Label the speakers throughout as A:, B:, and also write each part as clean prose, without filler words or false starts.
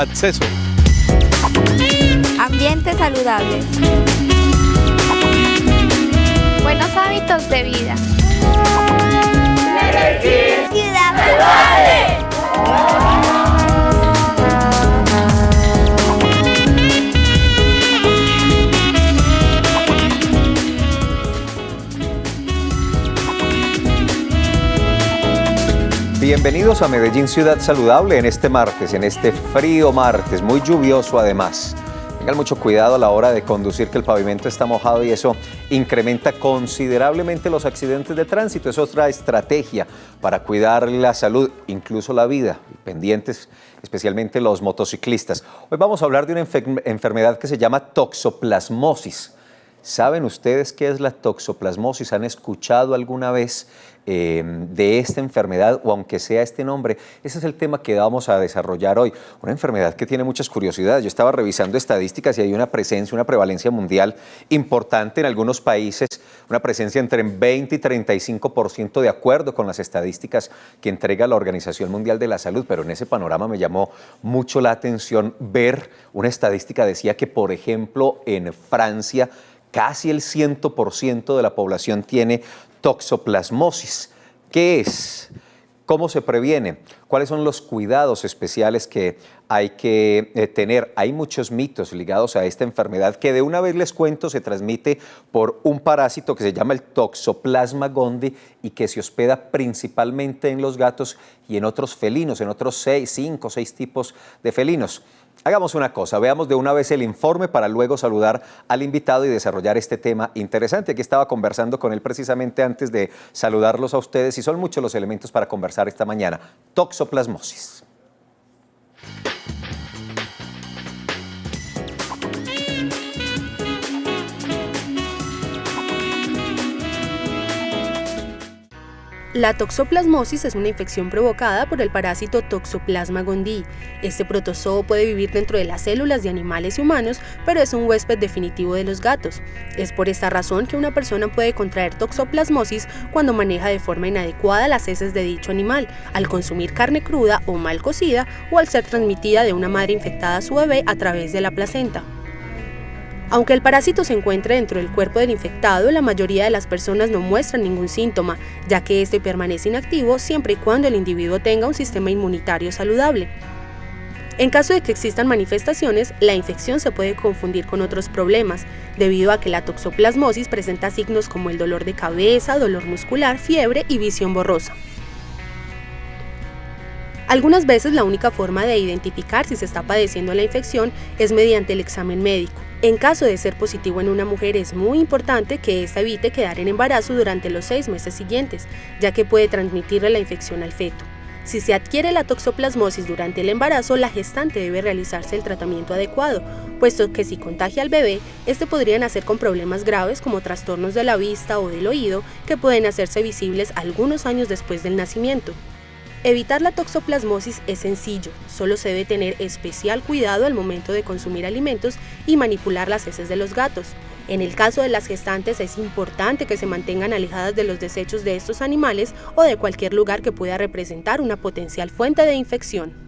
A: acceso.
B: Ambiente saludable.
C: Buenos hábitos de vida.
D: Medellín, ciudad saludable.
E: Bienvenidos a Medellín Ciudad Saludable en este martes, en este frío martes, muy lluvioso además. Tengan mucho cuidado a la hora de conducir, que el pavimento está mojado y eso incrementa considerablemente los accidentes de tránsito. Es otra estrategia para cuidar la salud, incluso la vida, pendientes especialmente los motociclistas. Hoy vamos a hablar de una enfermedad que se llama toxoplasmosis. ¿Saben ustedes qué es la toxoplasmosis? ¿Han escuchado alguna vez de esta enfermedad o aunque sea este nombre? Ese es el tema que vamos a desarrollar hoy. Una enfermedad que tiene muchas curiosidades. Yo estaba revisando estadísticas y hay una presencia, una prevalencia mundial importante en algunos países, una presencia entre 20 y 35% de acuerdo con las estadísticas que entrega la Organización Mundial de la Salud, pero en ese panorama me llamó mucho la atención ver una estadística. Decía que, por ejemplo, en Francia, casi el 100% de la población tiene toxoplasmosis. ¿Qué es? ¿Cómo se previene? ¿Cuáles son los cuidados especiales que hay que tener? Hay muchos mitos ligados a esta enfermedad que, de una vez les cuento, se transmite por un parásito que se llama el Toxoplasma gondii y que se hospeda principalmente en los gatos y en otros felinos, en otros 5 o 6 tipos de felinos. Hagamos una cosa, veamos de una vez el informe para luego saludar al invitado y desarrollar este tema interesante. Aquí estaba conversando con él precisamente antes de saludarlos a ustedes y son muchos los elementos para conversar esta mañana. Toxoplasmosis.
F: La toxoplasmosis es una infección provocada por el parásito Toxoplasma gondii. Este protozoo puede vivir dentro de las células de animales y humanos, pero es un huésped definitivo de los gatos. Es por esta razón que una persona puede contraer toxoplasmosis cuando maneja de forma inadecuada las heces de dicho animal, al consumir carne cruda o mal cocida, o al ser transmitida de una madre infectada a su bebé a través de la placenta. Aunque el parásito se encuentre dentro del cuerpo del infectado, la mayoría de las personas no muestran ningún síntoma, ya que este permanece inactivo siempre y cuando el individuo tenga un sistema inmunitario saludable. En caso de que existan manifestaciones, la infección se puede confundir con otros problemas, debido a que la toxoplasmosis presenta signos como el dolor de cabeza, dolor muscular, fiebre y visión borrosa. Algunas veces la única forma de identificar si se está padeciendo la infección es mediante el examen médico. En caso de ser positivo en una mujer, es muy importante que ésta evite quedar en embarazo durante los 6 meses siguientes, ya que puede transmitirle la infección al feto. Si se adquiere la toxoplasmosis durante el embarazo, la gestante debe realizarse el tratamiento adecuado, puesto que si contagia al bebé, este podría nacer con problemas graves como trastornos de la vista o del oído, que pueden hacerse visibles algunos años después del nacimiento. Evitar la toxoplasmosis es sencillo, solo se debe tener especial cuidado al momento de consumir alimentos y manipular las heces de los gatos. En el caso de las gestantes es importante que se mantengan alejadas de los desechos de estos animales o de cualquier lugar que pueda representar una potencial fuente de infección.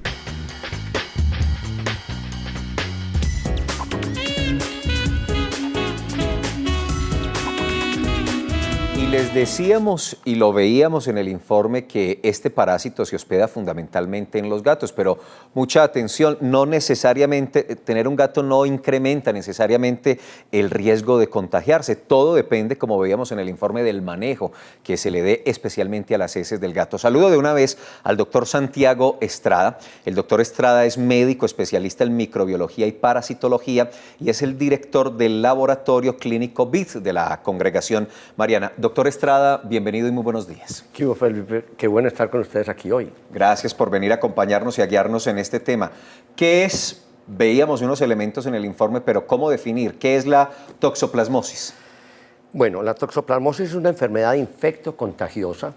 E: Y les decíamos y lo veíamos en el informe que este parásito se hospeda fundamentalmente en los gatos, pero mucha atención, no necesariamente tener un gato no incrementa necesariamente el riesgo de contagiarse. Todo depende, como veíamos en el informe, del manejo que se le dé especialmente a las heces del gato. Saludo de una vez al doctor Santiago Estrada. El doctor Estrada es médico especialista en microbiología y parasitología y es el director del laboratorio clínico BID de la Congregación Mariana. Doctor Estrada, bienvenido y muy buenos días.
G: ¿Qué hubo, Felipe? Qué bueno estar con ustedes aquí hoy.
E: Gracias por venir a acompañarnos y a guiarnos en este tema. ¿Qué es? Veíamos unos elementos en el informe, pero ¿cómo definir? ¿Qué es la toxoplasmosis?
G: Bueno, la toxoplasmosis es una enfermedad infecto-contagiosa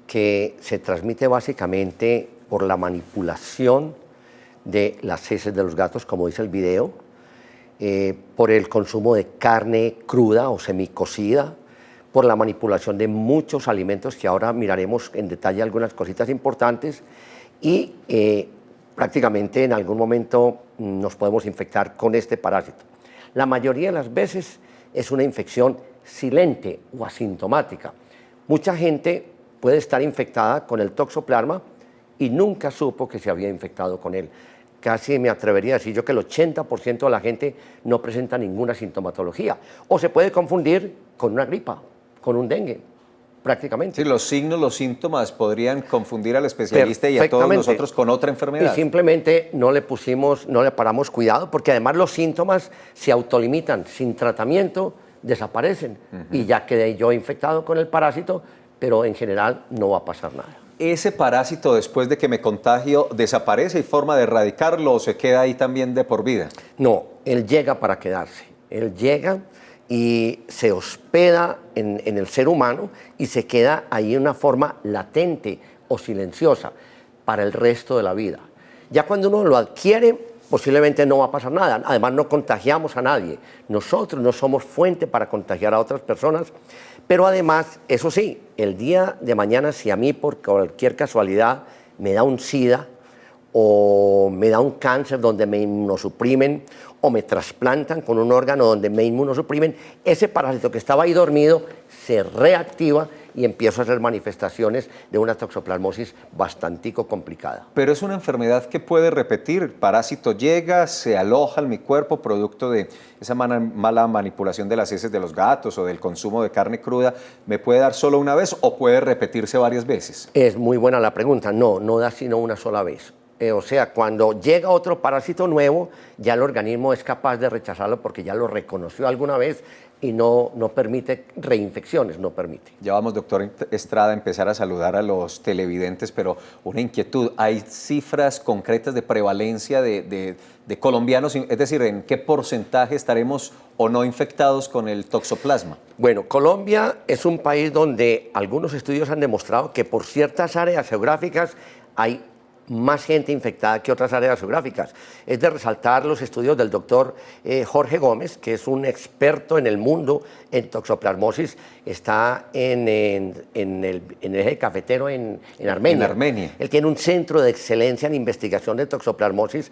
G: que se transmite básicamente por la manipulación de las heces de los gatos, como dice el video, por el consumo de carne cruda o semicocida, por la manipulación de muchos alimentos, que ahora miraremos en detalle algunas cositas importantes, y prácticamente en algún momento nos podemos infectar con este parásito. La mayoría de las veces es una infección silente o asintomática. Mucha gente puede estar infectada con el toxoplasma y nunca supo que se había infectado con él. Casi me atrevería a decir yo que el 80% de la gente no presenta ninguna sintomatología. O se puede confundir con una gripa, con un dengue, prácticamente.
E: Sí, los signos, los síntomas podrían confundir al especialista y a todos nosotros con otra enfermedad.
G: Y simplemente no le paramos cuidado, porque además los síntomas se autolimitan. Sin tratamiento desaparecen. Y ya quedé yo infectado con el parásito, pero en general no va a pasar nada.
E: ¿Ese parásito, después de que me contagio, desaparece? ¿Hay forma de erradicarlo o se queda ahí también de por vida?
G: No, él llega para quedarse. Él llega y se hospeda en el ser humano y se queda ahí en una forma latente o silenciosa para el resto de la vida. Ya cuando uno lo adquiere, posiblemente no va a pasar nada. Además, no contagiamos a nadie. Nosotros no somos fuente para contagiar a otras personas. Pero además, eso sí, el día de mañana, si a mí por cualquier casualidad me da un SIDA o me da un cáncer donde me inmunosuprimen o me trasplantan con un órgano donde me inmunosuprimen, ese parásito que estaba ahí dormido se reactiva y empiezo a hacer manifestaciones de una toxoplasmosis bastante complicada.
E: Pero es una enfermedad que puede repetir. El parásito llega, se aloja en mi cuerpo producto de esa mala manipulación de las heces de los gatos o del consumo de carne cruda. ¿Me puede dar solo una vez o puede repetirse varias veces?
G: Es muy buena la pregunta. No da sino una sola vez. O sea, cuando llega otro parásito nuevo, ya el organismo es capaz de rechazarlo porque ya lo reconoció alguna vez y no permite reinfecciones, no permite.
E: Ya vamos, doctor Estrada, a empezar a saludar a los televidentes, pero una inquietud. ¿Hay cifras concretas de prevalencia de colombianos? Es decir, ¿en qué porcentaje estaremos o no infectados con el toxoplasma?
G: Bueno, Colombia es un país donde algunos estudios han demostrado que por ciertas áreas geográficas hay más gente infectada que otras áreas geográficas. Es de resaltar los estudios del doctor Jorge Gómez, que es un experto en el mundo en toxoplasmosis, está en el eje cafetero en Armenia.
E: En Armenia.
G: Él tiene un centro de excelencia en investigación de toxoplasmosis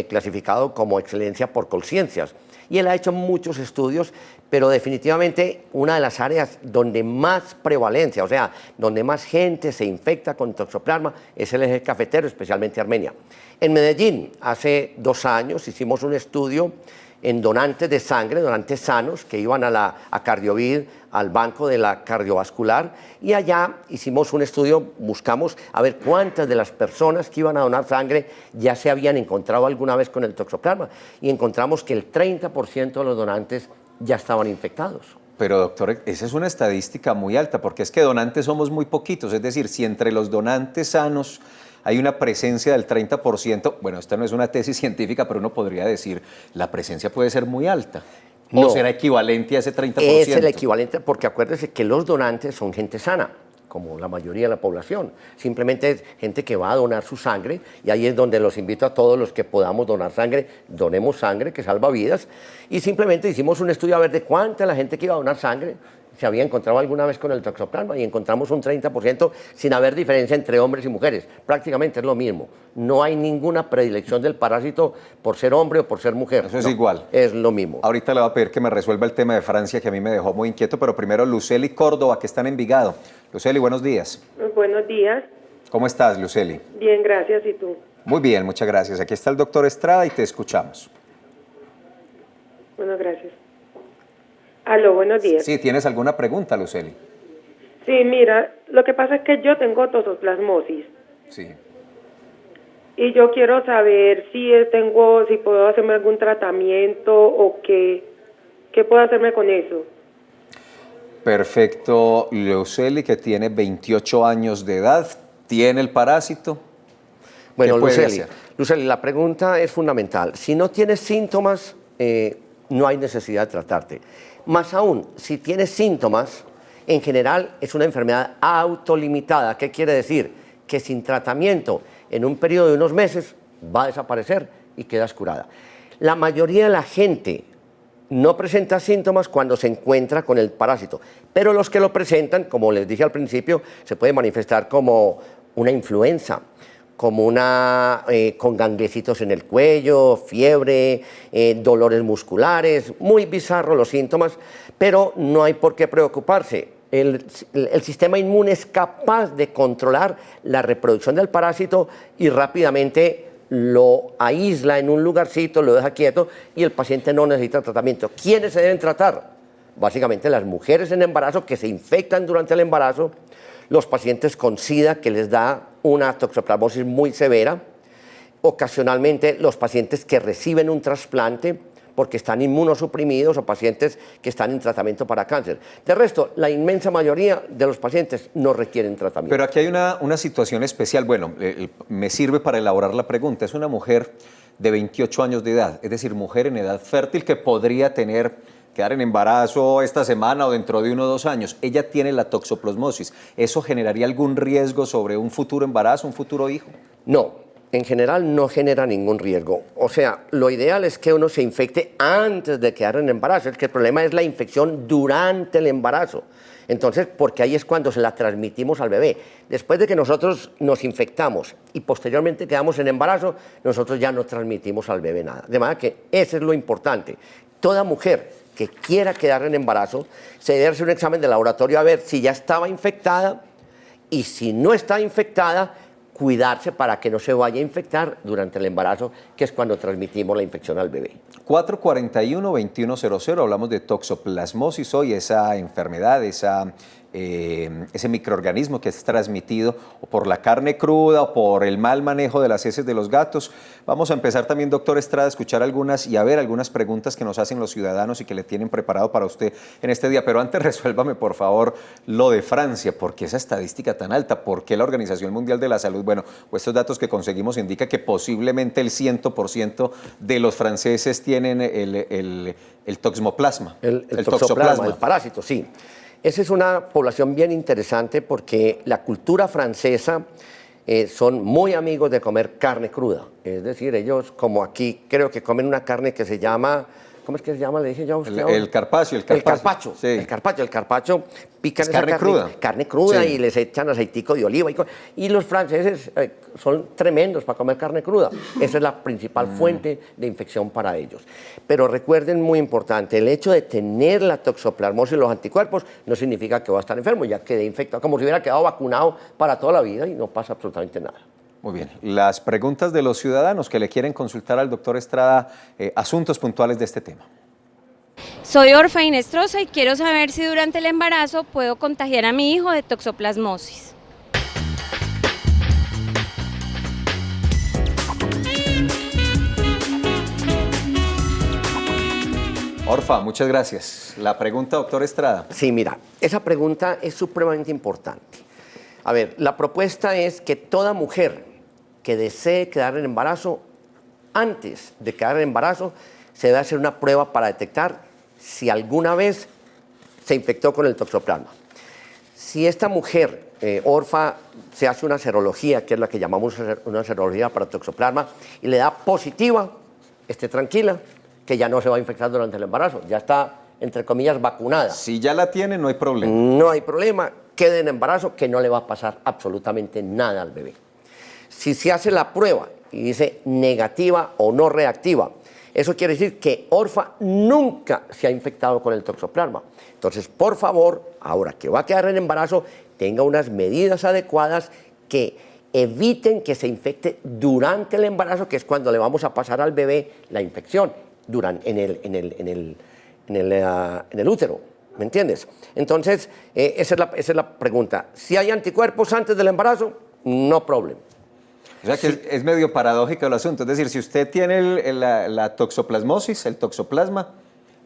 G: clasificado como excelencia por Colciencias. Y él ha hecho muchos estudios, pero definitivamente una de las áreas donde más prevalencia, o sea, donde más gente se infecta con toxoplasma es el eje cafetero, especialmente Armenia. En Medellín, hace 2 años, hicimos un estudio en donantes de sangre, donantes sanos, que iban a Cardiovid, al banco de la cardiovascular, y allá hicimos un estudio, buscamos a ver cuántas de las personas que iban a donar sangre ya se habían encontrado alguna vez con el toxoplasma, y encontramos que el 30% de los donantes ya estaban infectados.
E: Pero doctor, esa es una estadística muy alta, porque es que donantes somos muy poquitos, es decir, si entre los donantes sanos hay una presencia del 30%, bueno, esta no es una tesis científica, pero uno podría decir, la presencia puede ser muy alta. ¿O
G: no,
E: será equivalente a ese 30%?
G: Es el equivalente, porque acuérdese que los donantes son gente sana, como la mayoría de la población. Simplemente es gente que va a donar su sangre, y ahí es donde los invito a todos los que podamos donar sangre, donemos sangre, que salva vidas. Y simplemente hicimos un estudio a ver de cuánta la gente que iba a donar sangre se había encontrado alguna vez con el toxoplasma, y encontramos un 30% sin haber diferencia entre hombres y mujeres. Prácticamente es lo mismo. No hay ninguna predilección del parásito por ser hombre o por ser mujer.
E: Eso es igual.
G: Es lo mismo.
E: Ahorita le voy a pedir que me resuelva el tema de Francia, que a mí me dejó muy inquieto, pero primero Luceli Córdoba, que está en Envigado. Luceli, buenos días.
A: Buenos días.
E: ¿Cómo estás, Luceli?
A: Bien, gracias. ¿Y tú?
E: Muy bien, muchas gracias. Aquí está el doctor Estrada y te escuchamos.
A: Bueno, gracias. Aló, buenos días.
E: Sí, ¿tienes alguna pregunta, Luceli?
A: Sí, mira, lo que pasa es que yo tengo toxoplasmosis
E: Sí.
A: y yo quiero saber si puedo hacerme algún tratamiento o qué puedo hacerme con eso.
E: Perfecto, Luceli, que tiene 28 años de edad, ¿tiene el parásito?
G: Bueno,
E: ¿Qué puede
G: Luceli, la pregunta es fundamental. Si no tienes síntomas, no hay necesidad de tratarte. Más aún, si tienes síntomas, en general es una enfermedad autolimitada. ¿Qué quiere decir? Que sin tratamiento, en un periodo de unos meses, va a desaparecer y quedas curada. La mayoría de la gente no presenta síntomas cuando se encuentra con el parásito, pero los que lo presentan, como les dije al principio, se puede manifestar como una influenza, como con gangliecitos en el cuello, fiebre, dolores musculares, muy bizarros los síntomas, pero no hay por qué preocuparse. El sistema inmune es capaz de controlar la reproducción del parásito y rápidamente lo aísla en un lugarcito, lo deja quieto y el paciente no necesita tratamiento. ¿Quiénes se deben tratar? Básicamente las mujeres en embarazo que se infectan durante el embarazo, los pacientes con SIDA que les da una toxoplasmosis muy severa, ocasionalmente los pacientes que reciben un trasplante porque están inmunosuprimidos o pacientes que están en tratamiento para cáncer. De resto, la inmensa mayoría de los pacientes no requieren tratamiento.
E: Pero aquí hay una situación especial. Bueno, me sirve para elaborar la pregunta. Es una mujer de 28 años de edad, es decir, mujer en edad fértil que podría quedar en embarazo esta semana o dentro de 1 o 2 años. Ella tiene la toxoplasmosis. ¿Eso generaría algún riesgo sobre un futuro embarazo, un futuro hijo?
G: No. En general no genera ningún riesgo. O sea, lo ideal es que uno se infecte antes de quedar en embarazo. Es que el problema es la infección durante el embarazo. Entonces, porque ahí es cuando se la transmitimos al bebé. Después de que nosotros nos infectamos y posteriormente quedamos en embarazo, nosotros ya no transmitimos al bebé nada. De manera que eso es lo importante. Toda mujer que quiera quedar en embarazo se debe hacer un examen de laboratorio a ver si ya estaba infectada y si no está infectada, cuidarse para que no se vaya a infectar durante el embarazo, que es cuando transmitimos la infección al bebé.
E: 441-2100, hablamos de toxoplasmosis hoy, esa enfermedad, ese microorganismo que es transmitido o por la carne cruda o por el mal manejo de las heces de los gatos. Vamos a empezar también, doctor Estrada, a escuchar algunas y a ver algunas preguntas que nos hacen los ciudadanos y que le tienen preparado para usted en este día. Pero antes resuélvame, por favor, lo de Francia. ¿Por qué esa estadística tan alta? ¿Por qué la Organización Mundial de la Salud? Bueno, pues estos datos que conseguimos indican que posiblemente el 100% de los franceses tienen el toxoplasma.
G: El toxoplasma, el parásito, sí. Esa es una población bien interesante porque la cultura francesa son muy amigos de comer carne cruda. Es decir, ellos como aquí creo que comen una carne que se llama... ¿Cómo es que se llama? Le dije yo a usted.
E: El carpaccio.
G: El carpaccio. Sí. El carpaccio. Pican
E: esa carne cruda.
G: Carne cruda, sí. Y les echan aceitico de oliva. Y los franceses son tremendos para comer carne cruda. Esa es la principal fuente de infección para ellos. Pero recuerden, muy importante, el hecho de tener la toxoplasmosis y los anticuerpos no significa que va a estar enfermo, ya quedé infectado, como si hubiera quedado vacunado para toda la vida y no pasa absolutamente nada.
E: Muy bien. Las preguntas de los ciudadanos que le quieren consultar al doctor Estrada, asuntos puntuales de este tema.
B: Soy Orfa Inestrosa y quiero saber si durante el embarazo puedo contagiar a mi hijo de toxoplasmosis.
E: Orfa, muchas gracias. La pregunta, doctor Estrada.
G: Sí, mira, esa pregunta es supremamente importante. A ver, la propuesta es que toda mujer que desee quedar en embarazo, antes de quedar en embarazo, se debe hacer una prueba para detectar si alguna vez se infectó con el toxoplasma. Si esta mujer, Orfa, se hace una serología, que es la que llamamos una serología para toxoplasma, y le da positiva, esté tranquila, que ya no se va a infectar durante el embarazo, ya está, entre comillas, vacunada.
E: Si ya la tiene, no hay problema.
G: No hay problema, quede en embarazo, que no le va a pasar absolutamente nada al bebé. Si se hace la prueba y dice negativa o no reactiva, eso quiere decir que Orfa nunca se ha infectado con el toxoplasma. Entonces, por favor, ahora que va a quedar en embarazo, tenga unas medidas adecuadas que eviten que se infecte durante el embarazo, que es cuando le vamos a pasar al bebé la infección en el útero. ¿Me entiendes? Entonces, esa es la pregunta. Si hay anticuerpos antes del embarazo, no problema.
E: O sea que es medio paradójico el asunto. Es decir, si usted tiene la toxoplasmosis, el toxoplasma,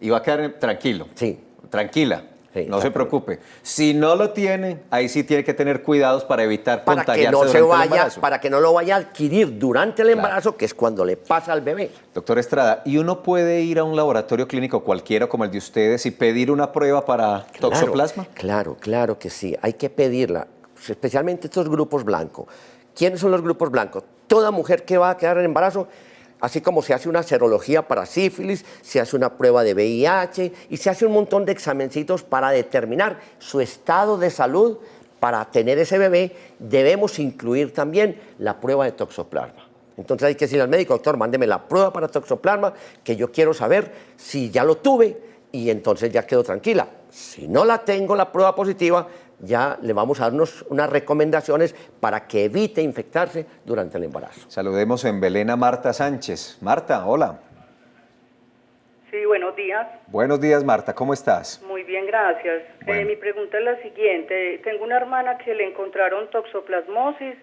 E: y va a quedar tranquilo.
G: Sí.
E: Tranquila. Sí, no se preocupe. Si no lo tiene, ahí sí tiene que tener cuidados para evitar contagiarse durante el embarazo.
G: Para que no lo vaya a adquirir durante el embarazo, que es cuando le pasa al bebé.
E: Doctor Estrada, ¿y uno puede ir a un laboratorio clínico cualquiera como el de ustedes y pedir una prueba para toxoplasma?
G: Claro que sí. Hay que pedirla, especialmente estos grupos blancos. ¿Quiénes son los grupos blancos? Toda mujer que va a quedar en embarazo, así como se hace una serología para sífilis, se hace una prueba de VIH y se hace un montón de examencitos para determinar su estado de salud para tener ese bebé debemos incluir también la prueba de toxoplasma. Entonces hay que decirle al médico, doctor, mándeme la prueba para toxoplasma, que yo quiero saber si ya lo tuve, y entonces ya quedo tranquila. Si no la tengo, la prueba positiva, ya le vamos a dar unas recomendaciones para que evite infectarse durante el embarazo.
E: Saludemos en Belén a Marta Sánchez. Marta, hola.
H: Sí, buenos días.
E: Buenos días, Marta, ¿cómo estás?
H: Muy bien, gracias.
E: Bueno.
H: Mi pregunta es la siguiente. Tengo una hermana que le encontraron toxoplasmosis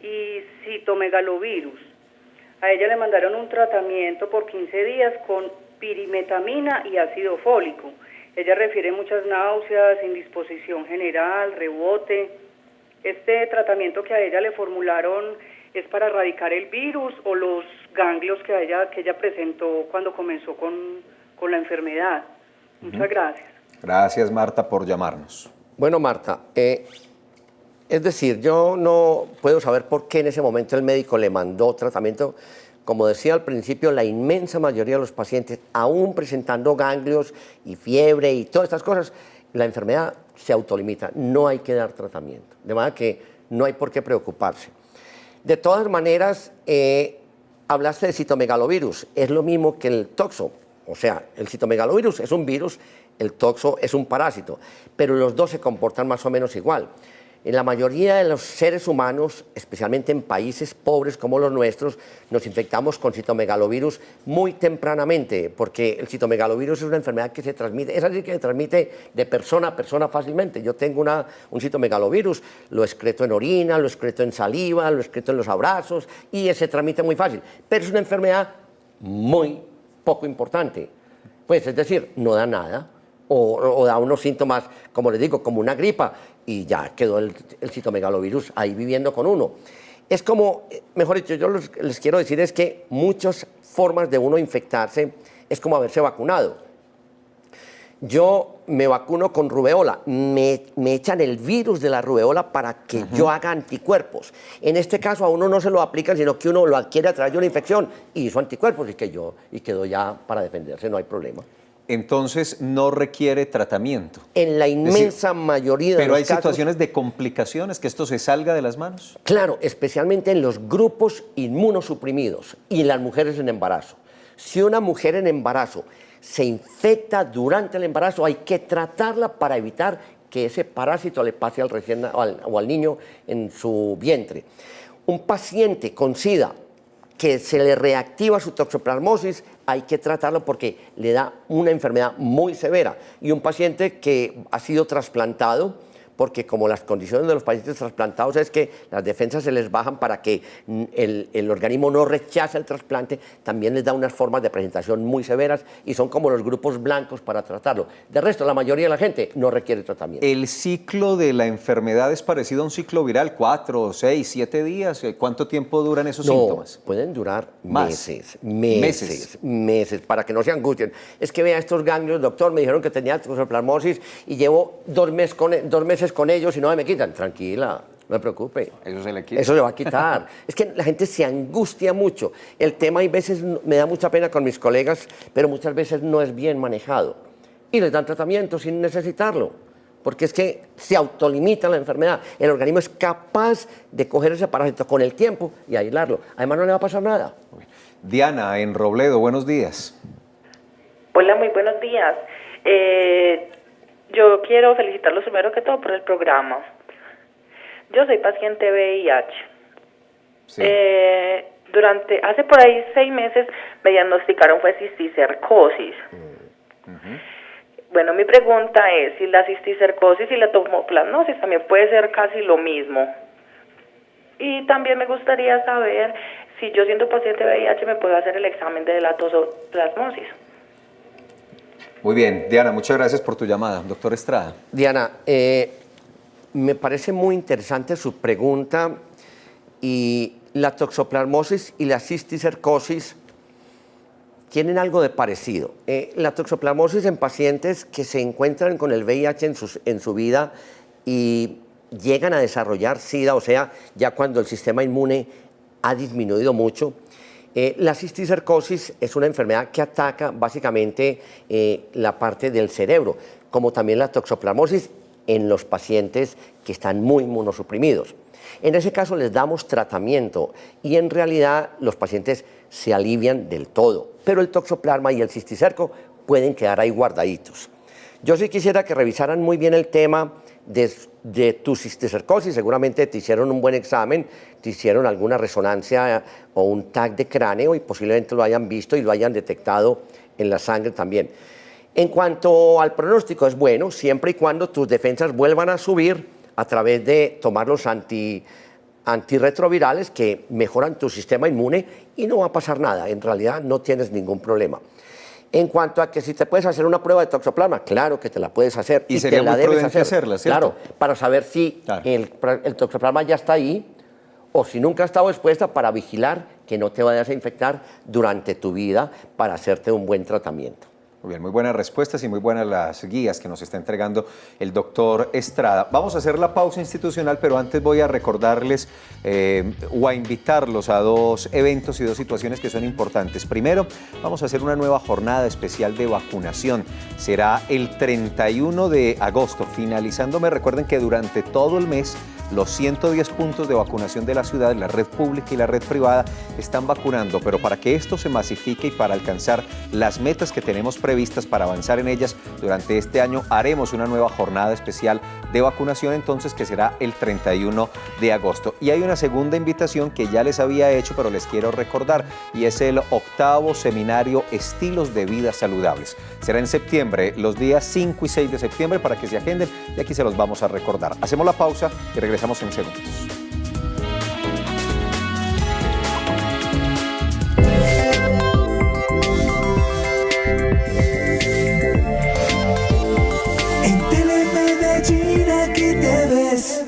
H: y citomegalovirus. A ella le mandaron un tratamiento por 15 días con pirimetamina y ácido fólico. Ella refiere muchas náuseas, indisposición general, rebote. ¿Este tratamiento que a ella le formularon es para erradicar el virus o los ganglios que ella presentó cuando comenzó con la enfermedad? Muchas gracias.
E: Gracias, Marta, por llamarnos.
G: Bueno, Marta, es decir, yo no puedo saber por qué en ese momento el médico le mandó tratamiento. Como decía al principio, la inmensa mayoría de los pacientes, aún presentando ganglios y fiebre y todas estas cosas, la enfermedad se autolimita, no hay que dar tratamiento, de manera que no hay por qué preocuparse. De todas maneras, hablaste de citomegalovirus, es lo mismo que el toxo, o sea, el citomegalovirus es un virus, el toxo es un parásito, pero los dos se comportan más o menos igual. En la mayoría de los seres humanos, especialmente en países pobres como los nuestros, nos infectamos con citomegalovirus muy tempranamente, porque el citomegalovirus es una enfermedad que se transmite, es así que se transmite de persona a persona fácilmente. Yo tengo un citomegalovirus, lo excreto en orina, lo excreto en saliva, lo excreto en los abrazos y se transmite muy fácil. Pero es una enfermedad muy poco importante, pues es decir, no da nada. O da unos síntomas, como les digo, como una gripa, y ya quedó el citomegalovirus ahí viviendo con uno. Es como, mejor dicho, yo les quiero decir es que muchas formas de uno infectarse es como haberse vacunado. Yo me vacuno con rubeola, me echan el virus de la rubeola para que yo haga anticuerpos. En este caso a uno no se lo aplican, sino que uno lo adquiere a través de una infección y hizo anticuerpos y quedó ya para defenderse, no hay problema.
E: Entonces no requiere tratamiento.
G: En la inmensa mayoría de los casos.
E: Pero hay situaciones de complicaciones, que esto se salga de las manos.
G: Claro, especialmente en los grupos inmunosuprimidos y las mujeres en embarazo. Si una mujer en embarazo se infecta durante el embarazo, hay que tratarla para evitar que ese parásito le pase o al niño en su vientre. Un paciente con SIDA que se le reactiva su toxoplasmosis, hay que tratarlo porque le da una enfermedad muy severa. Y un paciente que ha sido trasplantado, porque como las condiciones de los pacientes trasplantados es que las defensas se les bajan para que el organismo no rechace el trasplante, también les da unas formas de presentación muy severas y son como los grupos blancos para tratarlo. De resto, la mayoría de la gente no requiere tratamiento.
E: ¿El ciclo de la enfermedad es parecido a un ciclo viral? 4, 6, 7 días. ¿Cuánto tiempo duran esos síntomas?
G: Pueden durar meses, para que no se angustien. Es que vea estos ganglios, doctor, me dijeron que tenía toxoplasmosis y llevo 2 meses con ellos y no me quitan. Tranquila, no me preocupe.
E: Eso se le quita.
G: Eso se va a quitar. Es que la gente se angustia mucho. El tema, hay veces, me da mucha pena con mis colegas, pero muchas veces no es bien manejado. Y les dan tratamiento sin necesitarlo. Porque es que se autolimita la enfermedad. El organismo es capaz de coger ese parásito con el tiempo y aislarlo. Además, no le va a pasar nada.
E: Diana, en Robledo, buenos días.
I: Hola, muy buenos días. Yo quiero felicitarlos primero que todo por el programa. Yo soy paciente VIH.
E: Sí.
I: Hace por ahí 6 meses me diagnosticaron fue cisticercosis. Bueno, mi pregunta es si la cisticercosis y la toxoplasmosis también puede ser casi lo mismo. Y también me gustaría saber si yo siendo paciente VIH me puedo hacer el examen de la toxoplasmosis.
E: Muy bien, Diana, muchas gracias por tu llamada. Doctor Estrada.
G: Diana, me parece muy interesante su pregunta y la toxoplasmosis y la cisticercosis tienen algo de parecido. La toxoplasmosis en pacientes que se encuentran con el VIH en su vida y llegan a desarrollar SIDA, o sea, ya cuando el sistema inmune ha disminuido mucho. La cisticercosis es una enfermedad que ataca básicamente la parte del cerebro, como también la toxoplasmosis en los pacientes que están muy inmunosuprimidos. En ese caso les damos tratamiento y en realidad los pacientes se alivian del todo, pero el toxoplasma y el cisticerco pueden quedar ahí guardaditos. Yo sí quisiera que revisaran muy bien el tema de tu cisticercosis. Seguramente te hicieron un buen examen, te hicieron alguna resonancia o un TAC de cráneo y posiblemente lo hayan visto y lo hayan detectado en la sangre también. En cuanto al pronóstico, es bueno siempre y cuando tus defensas vuelvan a subir a través de tomar los antirretrovirales que mejoran tu sistema inmune y no va a pasar nada. En realidad no tienes ningún problema. En cuanto a que si te puedes hacer una prueba de toxoplasma, claro que te la puedes hacer.
E: Y sería
G: te la
E: muy
G: debes
E: prudente hacerla, ¿cierto?
G: Claro, para saber si el toxoplasma ya está ahí o si nunca ha estado expuesta, para vigilar que no te vayas a infectar durante tu vida, para hacerte un buen tratamiento.
E: Muy bien, muy buenas respuestas y muy buenas las guías que nos está entregando el doctor Estrada. Vamos a hacer la pausa institucional, pero antes voy a recordarles o a invitarlos a dos eventos y dos situaciones que son importantes. Primero, vamos a hacer una nueva jornada especial de vacunación. Será el 31 de agosto. Finalizándome, recuerden que durante todo el mes los 110 puntos de vacunación de la ciudad, la red pública y la red privada, están vacunando, pero para que esto se masifique y para alcanzar las metas que tenemos previstas para avanzar en ellas durante este año, haremos una nueva jornada especial de vacunación, entonces, que será el 31 de agosto. Y hay una segunda invitación que ya les había hecho, pero les quiero recordar, y es el 8º seminario Estilos de Vida Saludables. Será en septiembre, los días 5 y 6 de septiembre, para que se agenden, y aquí se los vamos a recordar. Hacemos la pausa y regresamos en segundos.
J: En Telemedellín aquí te ves.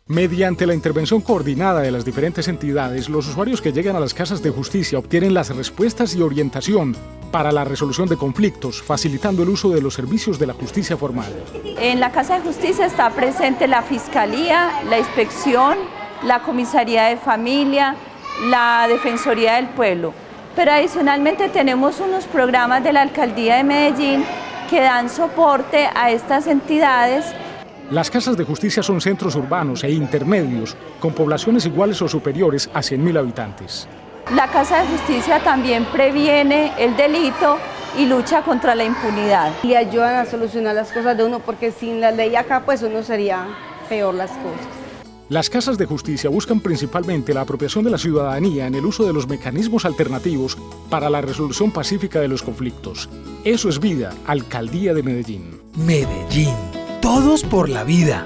K: Mediante la intervención coordinada de las diferentes entidades, los usuarios que llegan a las casas de justicia obtienen las respuestas y orientación para la resolución de conflictos, facilitando el uso de los servicios de la justicia formal.
L: En la Casa de Justicia está presente la Fiscalía, la Inspección, la Comisaría de Familia, la Defensoría del Pueblo. Pero adicionalmente tenemos unos programas de la Alcaldía de Medellín que dan soporte a estas entidades.
K: Las casas de justicia son centros urbanos e intermedios con poblaciones iguales o superiores a 100.000 habitantes.
L: La Casa de Justicia también previene el delito y lucha contra la impunidad.
M: Y ayudan a solucionar las cosas de uno, porque sin la ley acá pues uno sería peor las cosas.
K: Las casas de justicia buscan principalmente la apropiación de la ciudadanía en el uso de los mecanismos alternativos para la resolución pacífica de los conflictos. Eso es vida, Alcaldía de Medellín.
J: Medellín. Todos por la vida.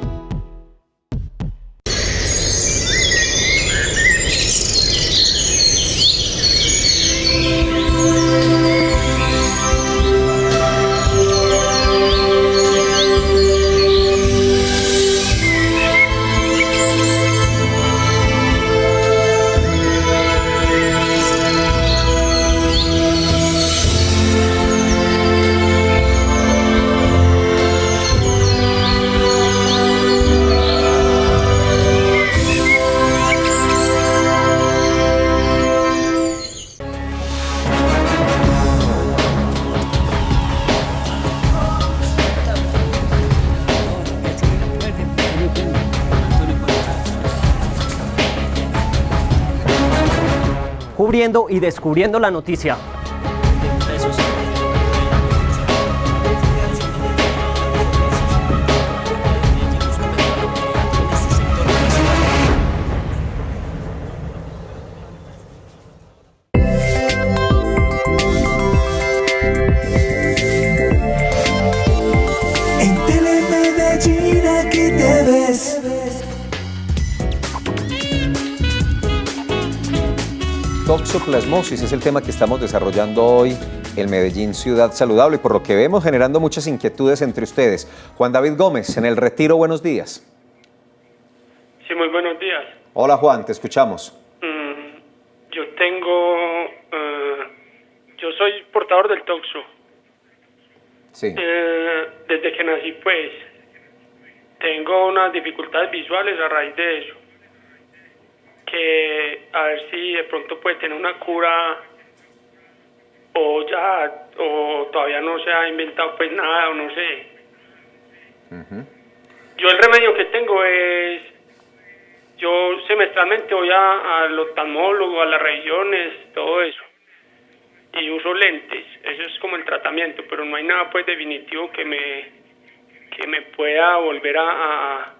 N: Cubriendo y descubriendo la noticia.
J: En Telemedellín aquí te ves.
E: Toxoplasmosis es el tema que estamos desarrollando hoy el Medellín Ciudad Saludable y por lo que vemos generando muchas inquietudes entre ustedes. Juan David Gómez, en El Retiro, buenos días.
O: Sí, muy buenos días.
E: Hola Juan, te escuchamos.
O: Yo soy portador del toxo.
E: Sí.
O: Desde que nací, pues, tengo unas dificultades visuales a raíz de eso. Que a ver si de pronto puede tener una cura o todavía no se ha inventado pues nada, o no sé. Yo el remedio que tengo es, yo semestralmente voy al oftalmólogo, a las revisiones, todo eso. Y uso lentes, eso es como el tratamiento, pero no hay nada pues definitivo que me pueda volver a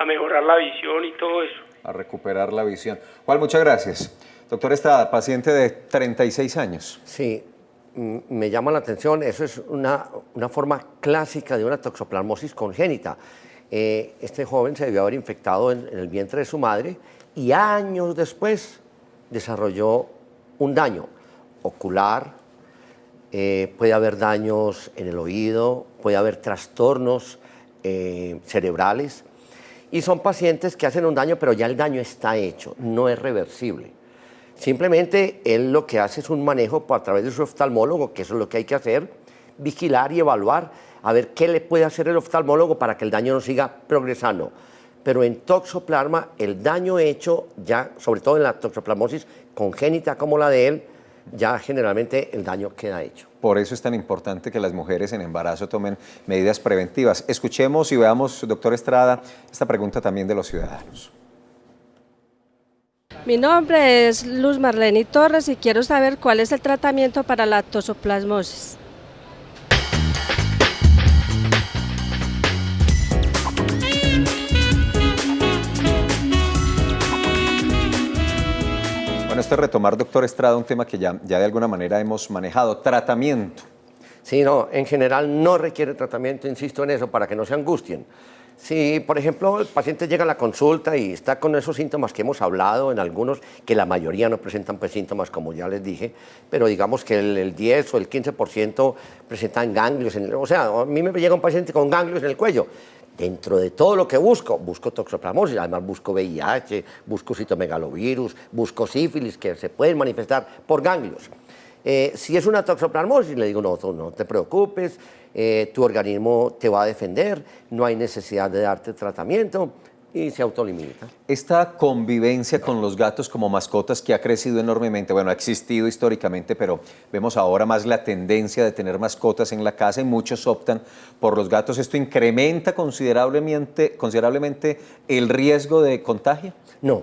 O: mejorar la visión y todo eso.
E: A recuperar la visión. Juan, muchas gracias. Doctor Estrada, paciente de 36 años.
G: Sí, me llama la atención, eso es una forma clásica de una toxoplasmosis congénita. Este joven se debió haber infectado en el vientre de su madre y años después desarrolló un daño ocular, puede haber daños en el oído, puede haber trastornos cerebrales y son pacientes que hacen un daño, pero ya el daño está hecho, no es reversible. Simplemente él lo que hace es un manejo a través de su oftalmólogo, que eso es lo que hay que hacer, vigilar y evaluar, a ver qué le puede hacer el oftalmólogo para que el daño no siga progresando. Pero en toxoplasma, el daño hecho, ya sobre todo en la toxoplasmosis congénita como la de él, ya generalmente el daño queda hecho.
E: Por eso es tan importante que las mujeres en embarazo tomen medidas preventivas. Escuchemos y veamos, doctor Estrada, esta pregunta también de los ciudadanos.
P: Mi nombre es Luz Marlene Torres y quiero saber cuál es el tratamiento para la toxoplasmosis.
E: Bueno, esto es retomar, doctor Estrada, un tema que ya de alguna manera hemos manejado, tratamiento.
G: Sí, no, en general no requiere tratamiento, insisto en eso, para que no se angustien. Si, por ejemplo, el paciente llega a la consulta y está con esos síntomas que hemos hablado, en algunos, que la mayoría no presentan pues, síntomas, como ya les dije, pero digamos que el 10 o el 15% presentan ganglios. O sea, a mí me llega un paciente con ganglios en el cuello. Dentro de todo lo que busco toxoplasmosis, además busco VIH, busco citomegalovirus, busco sífilis, que se pueden manifestar por ganglios. Si es una toxoplasmosis, le digo, no te preocupes, tu organismo te va a defender, no hay necesidad de darte tratamiento y se autolimita.
E: Esta convivencia con los gatos como mascotas que ha crecido enormemente, bueno, ha existido históricamente, pero vemos ahora más la tendencia de tener mascotas en la casa y muchos optan por los gatos. ¿Esto incrementa considerablemente el riesgo de contagio?
G: No,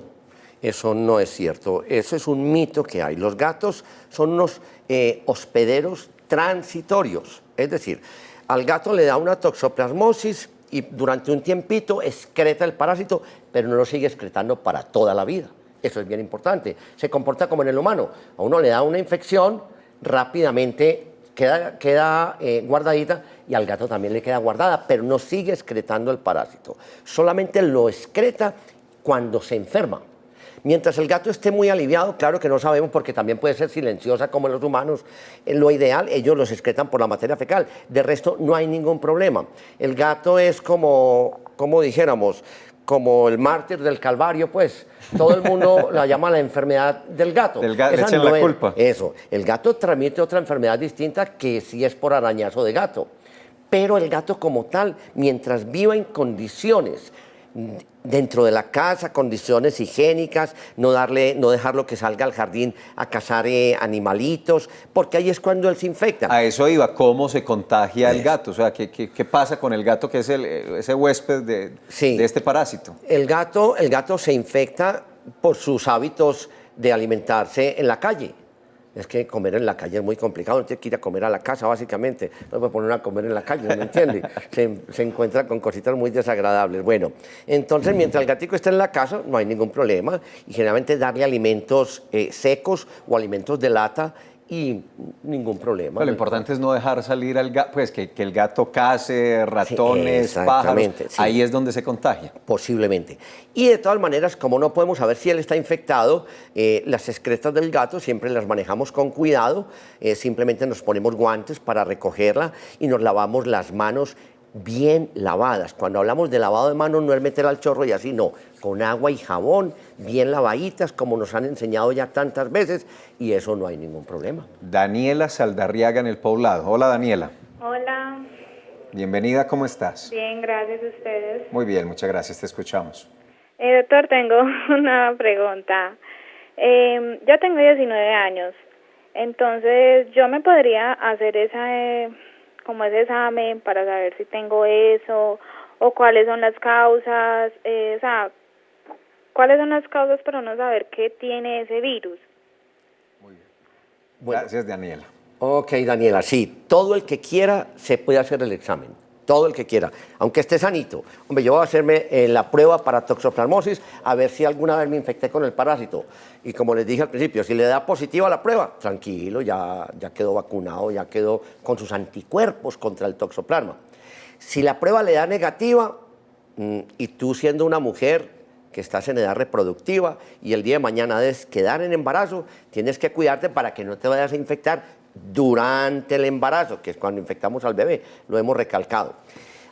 G: eso no es cierto. Eso es un mito que hay. Los gatos son unos hospederos transitorios, es decir, al gato le da una toxoplasmosis y durante un tiempito excreta el parásito, pero no lo sigue excretando para toda la vida. Eso es bien importante. Se comporta como en el humano. A uno le da una infección, rápidamente queda guardadita y al gato también le queda guardada, pero no sigue excretando el parásito. Solamente lo excreta cuando se enferma. Mientras el gato esté muy aliviado, claro que no sabemos porque también puede ser silenciosa como los humanos, en lo ideal ellos los excretan por la materia fecal, de resto no hay ningún problema. El gato es como dijéramos, como el mártir del Calvario, pues todo el mundo la llama la enfermedad del gato.
E: Le echan la culpa.
G: Eso, el gato transmite otra enfermedad distinta que sí es por arañazo de gato, pero el gato como tal, mientras viva en condiciones dentro de la casa, condiciones higiénicas, no dejarlo que salga al jardín a cazar animalitos, porque ahí es cuando él se infecta.
E: A eso iba, ¿cómo se contagia el gato? O sea, ¿qué pasa con el gato que es ese huésped de este parásito?
G: El gato se infecta por sus hábitos de alimentarse en la calle. Es que comer en la calle es muy complicado, no tiene que ir a comer a la casa, básicamente. No puede poner a comer en la calle, ¿no me entiende? Se encuentra con cositas muy desagradables. Bueno, entonces, mientras el gatico está en la casa, no hay ningún problema. Y generalmente darle alimentos secos o alimentos de lata y ningún problema.
E: Pero lo importante es no dejar salir al gato, pues que el gato case ratones, pájaros,
G: sí.
E: Ahí es donde se contagia.
G: Posiblemente. Y de todas maneras, como no podemos saber si él está infectado, las excretas del gato siempre las manejamos con cuidado, simplemente nos ponemos guantes para recogerla y nos lavamos las manos bien lavadas. Cuando hablamos de lavado de manos no es meter al chorro y así, no, con agua y jabón, bien lavaditas, como nos han enseñado ya tantas veces, y eso no hay ningún problema.
E: Daniela Saldarriaga en El Poblado. Hola, Daniela.
Q: Hola.
E: Bienvenida, ¿cómo estás?
Q: Bien, gracias a ustedes.
E: Muy bien, muchas gracias, te escuchamos.
Q: Doctor, tengo una pregunta. Yo tengo 19 años, entonces yo me podría hacer ese examen para saber si tengo eso o cuáles son las causas, cuáles son las causas para no saber qué tiene ese virus.
G: Bueno,
E: gracias, Daniela.
G: Ok, Daniela, sí, todo el que quiera se puede hacer el examen, todo el que quiera, aunque esté sanito. Hombre, yo voy a hacerme la prueba para toxoplasmosis a ver si alguna vez me infecté con el parásito. Y como les dije al principio, si le da positiva la prueba, tranquilo, ya quedó vacunado, ya quedó con sus anticuerpos contra el toxoplasma. Si la prueba le da negativa, y tú siendo una mujer que estás en edad reproductiva y el día de mañana debes quedar en embarazo, tienes que cuidarte para que no te vayas a infectar durante el embarazo, que es cuando infectamos al bebé, lo hemos recalcado.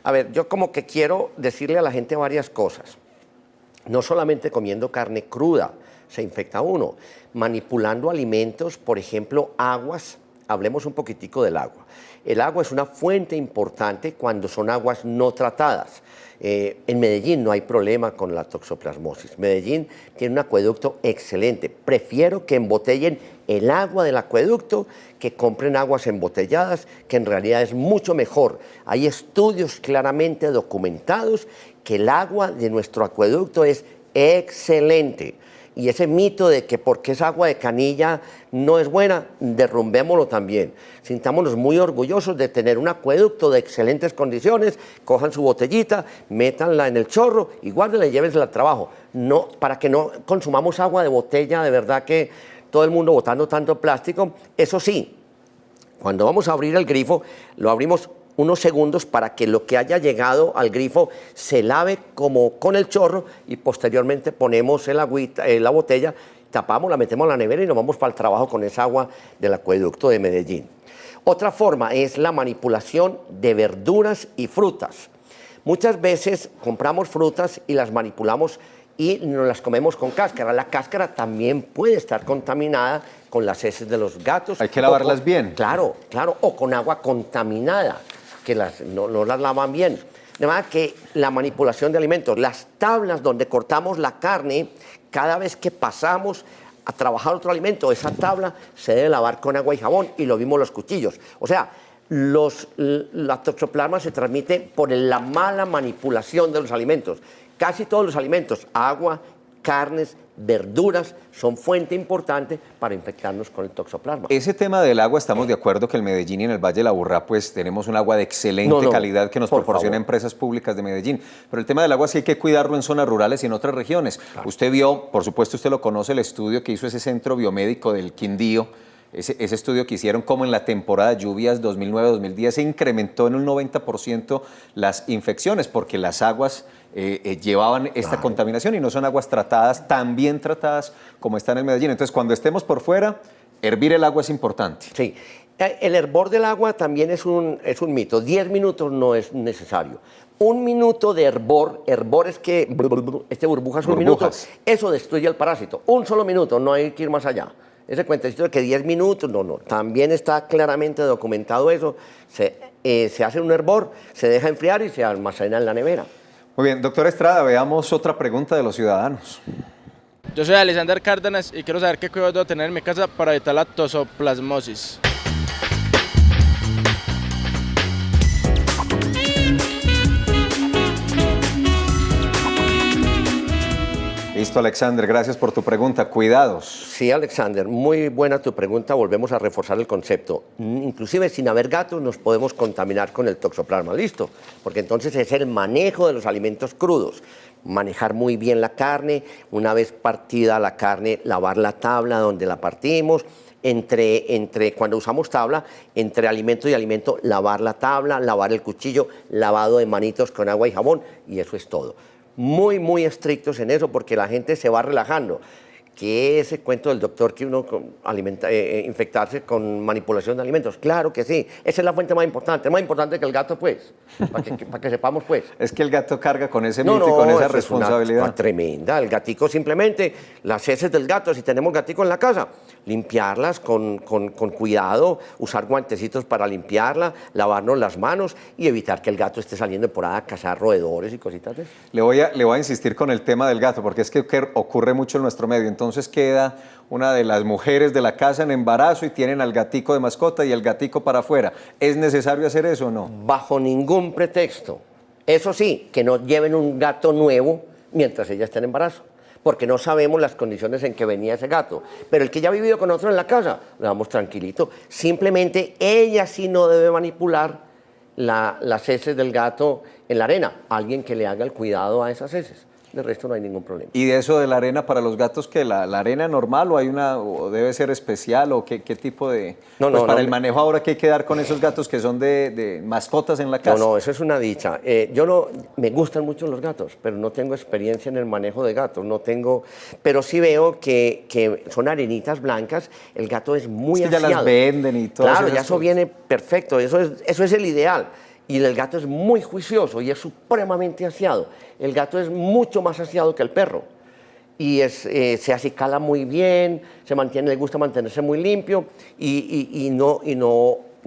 G: A ver, yo como que quiero decirle a la gente varias cosas. No solamente comiendo carne cruda se infecta uno, manipulando alimentos, por ejemplo, aguas. Hablemos un poquitico del agua. El agua es una fuente importante cuando son aguas no tratadas. En Medellín no hay problema con la toxoplasmosis. Medellín tiene un acueducto excelente. Prefiero que embotellen el agua del acueducto que compren aguas embotelladas, que en realidad es mucho mejor. Hay estudios claramente documentados que el agua de nuestro acueducto es excelente. Y ese mito de que porque es agua de canilla no es buena, derrumbémoslo también. Sintámonos muy orgullosos de tener un acueducto de excelentes condiciones, cojan su botellita, métanla en el chorro y guárdenla y llévensela al trabajo. No, para que no consumamos agua de botella, de verdad que todo el mundo botando tanto plástico. Eso sí, cuando vamos a abrir el grifo, lo abrimos unos segundos para que lo que haya llegado al grifo se lave como con el chorro y posteriormente ponemos el agüita, la botella, tapamos, la metemos en la nevera y nos vamos para el trabajo con esa agua del acueducto de Medellín. Otra forma es la manipulación de verduras y frutas. Muchas veces compramos frutas y las manipulamos y nos las comemos con cáscara. La cáscara también puede estar contaminada con las heces de los gatos.
E: Hay que lavarlas bien.
G: Claro, o con agua contaminada, que no las lavan bien. De manera que la manipulación de alimentos, las tablas donde cortamos la carne, cada vez que pasamos a trabajar otro alimento, esa tabla se debe lavar con agua y jabón, y lo mismo los cuchillos. O sea, la toxoplasma se transmite por la mala manipulación de los alimentos. Casi todos los alimentos, agua, carnes, verduras, son fuente importante para infectarnos con el toxoplasma.
E: Ese tema del agua, estamos de acuerdo que en Medellín y en el Valle de la Aburrá pues tenemos un agua de excelente calidad que nos proporciona empresas públicas de Medellín. Pero el tema del agua sí hay que cuidarlo en zonas rurales y en otras regiones. Claro. Usted vio, por supuesto usted lo conoce, el estudio que hizo ese centro biomédico del Quindío, ese estudio que hicieron como en la temporada de lluvias 2009-2010 se incrementó en un 90% las infecciones porque las aguas llevaban esta contaminación y no son aguas tratadas, tan bien tratadas como están en Medellín. Entonces, cuando estemos por fuera, hervir el agua es importante.
G: Sí, el hervor del agua también es un mito. 10 minutos no es necesario. 1 minuto de hervor es que burbujas un minuto, eso destruye el parásito. 1 solo minuto, no hay que ir más allá. Ese cuentecito de que 10 minutos, no. También está claramente documentado eso. Se hace un hervor, se deja enfriar y se almacena en la nevera.
E: Muy bien, doctor Estrada, veamos otra pregunta de los ciudadanos.
R: Yo soy Alexander Cárdenas y quiero saber qué cuidados debo tener en mi casa para evitar la toxoplasmosis.
E: Listo, Alexander, gracias por tu pregunta. Cuidados.
G: Sí, Alexander, muy buena tu pregunta. Volvemos a reforzar el concepto. Inclusive sin haber gatos nos podemos contaminar con el toxoplasma, ¿listo? Porque entonces es el manejo de los alimentos crudos. Manejar muy bien la carne, una vez partida la carne, lavar la tabla donde la partimos. Cuando usamos tabla, entre alimento y alimento, lavar la tabla, lavar el cuchillo, lavado de manitos con agua y jabón, y eso es todo. Muy, muy estrictos en eso porque la gente se va relajando. ¿Qué es ese cuento del doctor que uno infectarse con manipulación de alimentos? Claro que sí, esa es la fuente más importante que el gato, pues, para que sepamos, pues.
E: Es que el gato carga con ese mito y con esa responsabilidad.
G: Es una tremenda. El gatico simplemente, las heces del gato, si tenemos gatico en la casa, limpiarlas con cuidado, usar guantecitos para limpiarla, lavarnos las manos y evitar que el gato esté saliendo por ahí a cazar roedores y cositas de eso.
E: Le voy a insistir con el tema del gato, porque es que ocurre mucho en nuestro medio. Entonces queda una de las mujeres de la casa en embarazo y tienen al gatico de mascota y el gatico para afuera. ¿Es necesario hacer eso o no?
G: Bajo ningún pretexto. Eso sí, que no lleven un gato nuevo mientras ella está en embarazo, porque no sabemos las condiciones en que venía ese gato. Pero el que ya ha vivido con nosotros en la casa, le damos tranquilito. Simplemente ella sí no debe manipular las heces del gato en la arena. Alguien que le haga el cuidado a esas heces. De resto no hay ningún problema.
E: ¿Y de eso de la arena para los gatos, que la arena normal o debe ser especial o qué tipo de...? Para el manejo ahora que hay que dar con esos gatos que son de mascotas en la casa.
G: No, eso es una dicha. Me gustan mucho los gatos, pero no tengo experiencia en el manejo de gatos. Pero sí veo que son arenitas blancas. El gato es muy aseado.
E: Ya las venden y todo.
G: Claro, ya eso viene perfecto. Eso es el ideal. Y el gato es muy juicioso y es supremamente aseado. El gato es mucho más aseado que el perro. Y se acicala muy bien, le gusta mantenerse muy limpio y no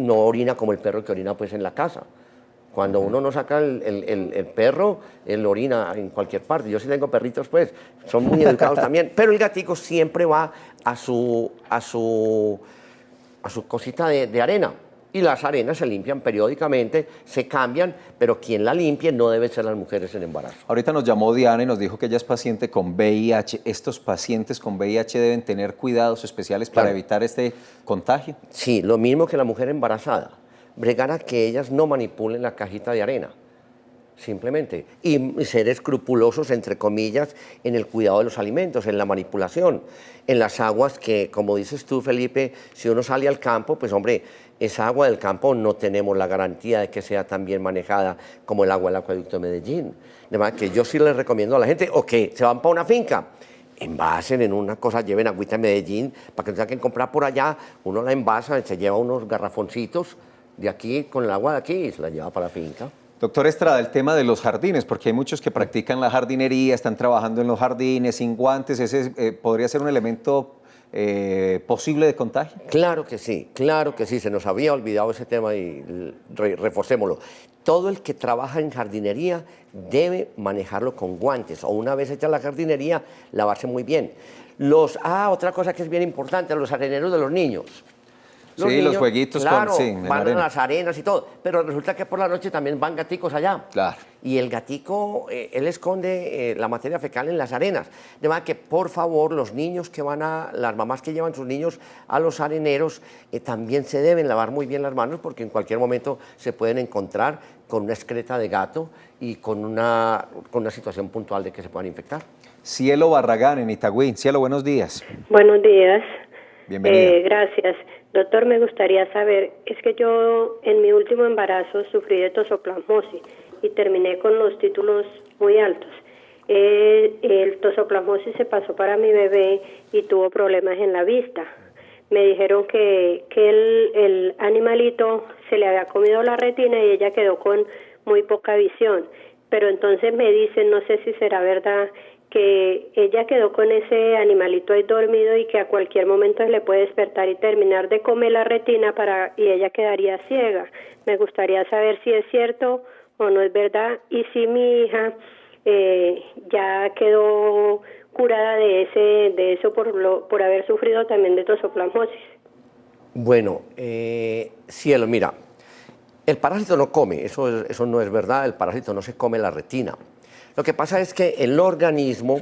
G: orina como el perro que orina pues en la casa. Cuando uno no saca el perro, él orina en cualquier parte. Yo sí tengo perritos, pues, son muy educados también. Pero el gatico siempre va a su cosita de arena. Y las arenas se limpian periódicamente, se cambian, pero quien la limpie no debe ser las mujeres en embarazo.
E: Ahorita nos llamó Diana y nos dijo que ella es paciente con VIH. ¿Estos pacientes con VIH deben tener cuidados especiales para evitar este contagio?
G: Sí, lo mismo que la mujer embarazada. Bregar a que ellas no manipulen la cajita de arena, simplemente. Y ser escrupulosos, entre comillas, en el cuidado de los alimentos, en la manipulación, en las aguas que, como dices tú, Felipe, si uno sale al campo, pues hombre, esa agua del campo no tenemos la garantía de que sea tan bien manejada como el agua del acueducto de Medellín. De manera que yo sí les recomiendo a la gente, o que se van para una finca, envasen en una cosa, lleven agüita de Medellín, para que no tengan que comprar por allá, uno la envasa, se lleva unos garrafoncitos de aquí, con el agua de aquí, y se la lleva para la finca.
E: Doctor Estrada, el tema de los jardines, porque hay muchos que practican la jardinería, están trabajando en los jardines sin guantes, ¿ese podría ser un elemento posible de contagio?
G: Claro que sí, se nos había olvidado ese tema y reforcémoslo. Todo el que trabaja en jardinería debe manejarlo con guantes o una vez hecha la jardinería, lavarse muy bien. Otra cosa que es bien importante, los areneros de los niños.
E: Los jueguitos
G: claro,
E: van
G: a las arenas y todo, pero resulta que por la noche también van gaticos allá.
E: Claro.
G: Y el gatico, él esconde la materia fecal en las arenas. De manera que, por favor, los niños las mamás que llevan sus niños a los areneros, también se deben lavar muy bien las manos porque en cualquier momento se pueden encontrar con una excreta de gato y con una situación puntual de que se puedan infectar.
E: Cielo Barragán, en Itagüí. Cielo, buenos días.
S: Buenos días.
E: Bienvenida.
S: Gracias. Doctor, me gustaría saber, es que yo en mi último embarazo sufrí de tosoplasmosis y terminé con los títulos muy altos. El tosoplasmosis se pasó para mi bebé y tuvo problemas en la vista. Me dijeron que el animalito se le había comido la retina y ella quedó con muy poca visión. Pero entonces me dicen, no sé si será verdad, que ella quedó con ese animalito ahí dormido y que a cualquier momento se le puede despertar y terminar de comer la retina y ella quedaría ciega. Me gustaría saber si es cierto o no es verdad y si mi hija ya quedó curada de eso por haber sufrido también de tosoplasmosis.
G: Bueno, Cielo, mira, el parásito no come, eso no es verdad, el parásito no se come la retina. Lo que pasa es que el organismo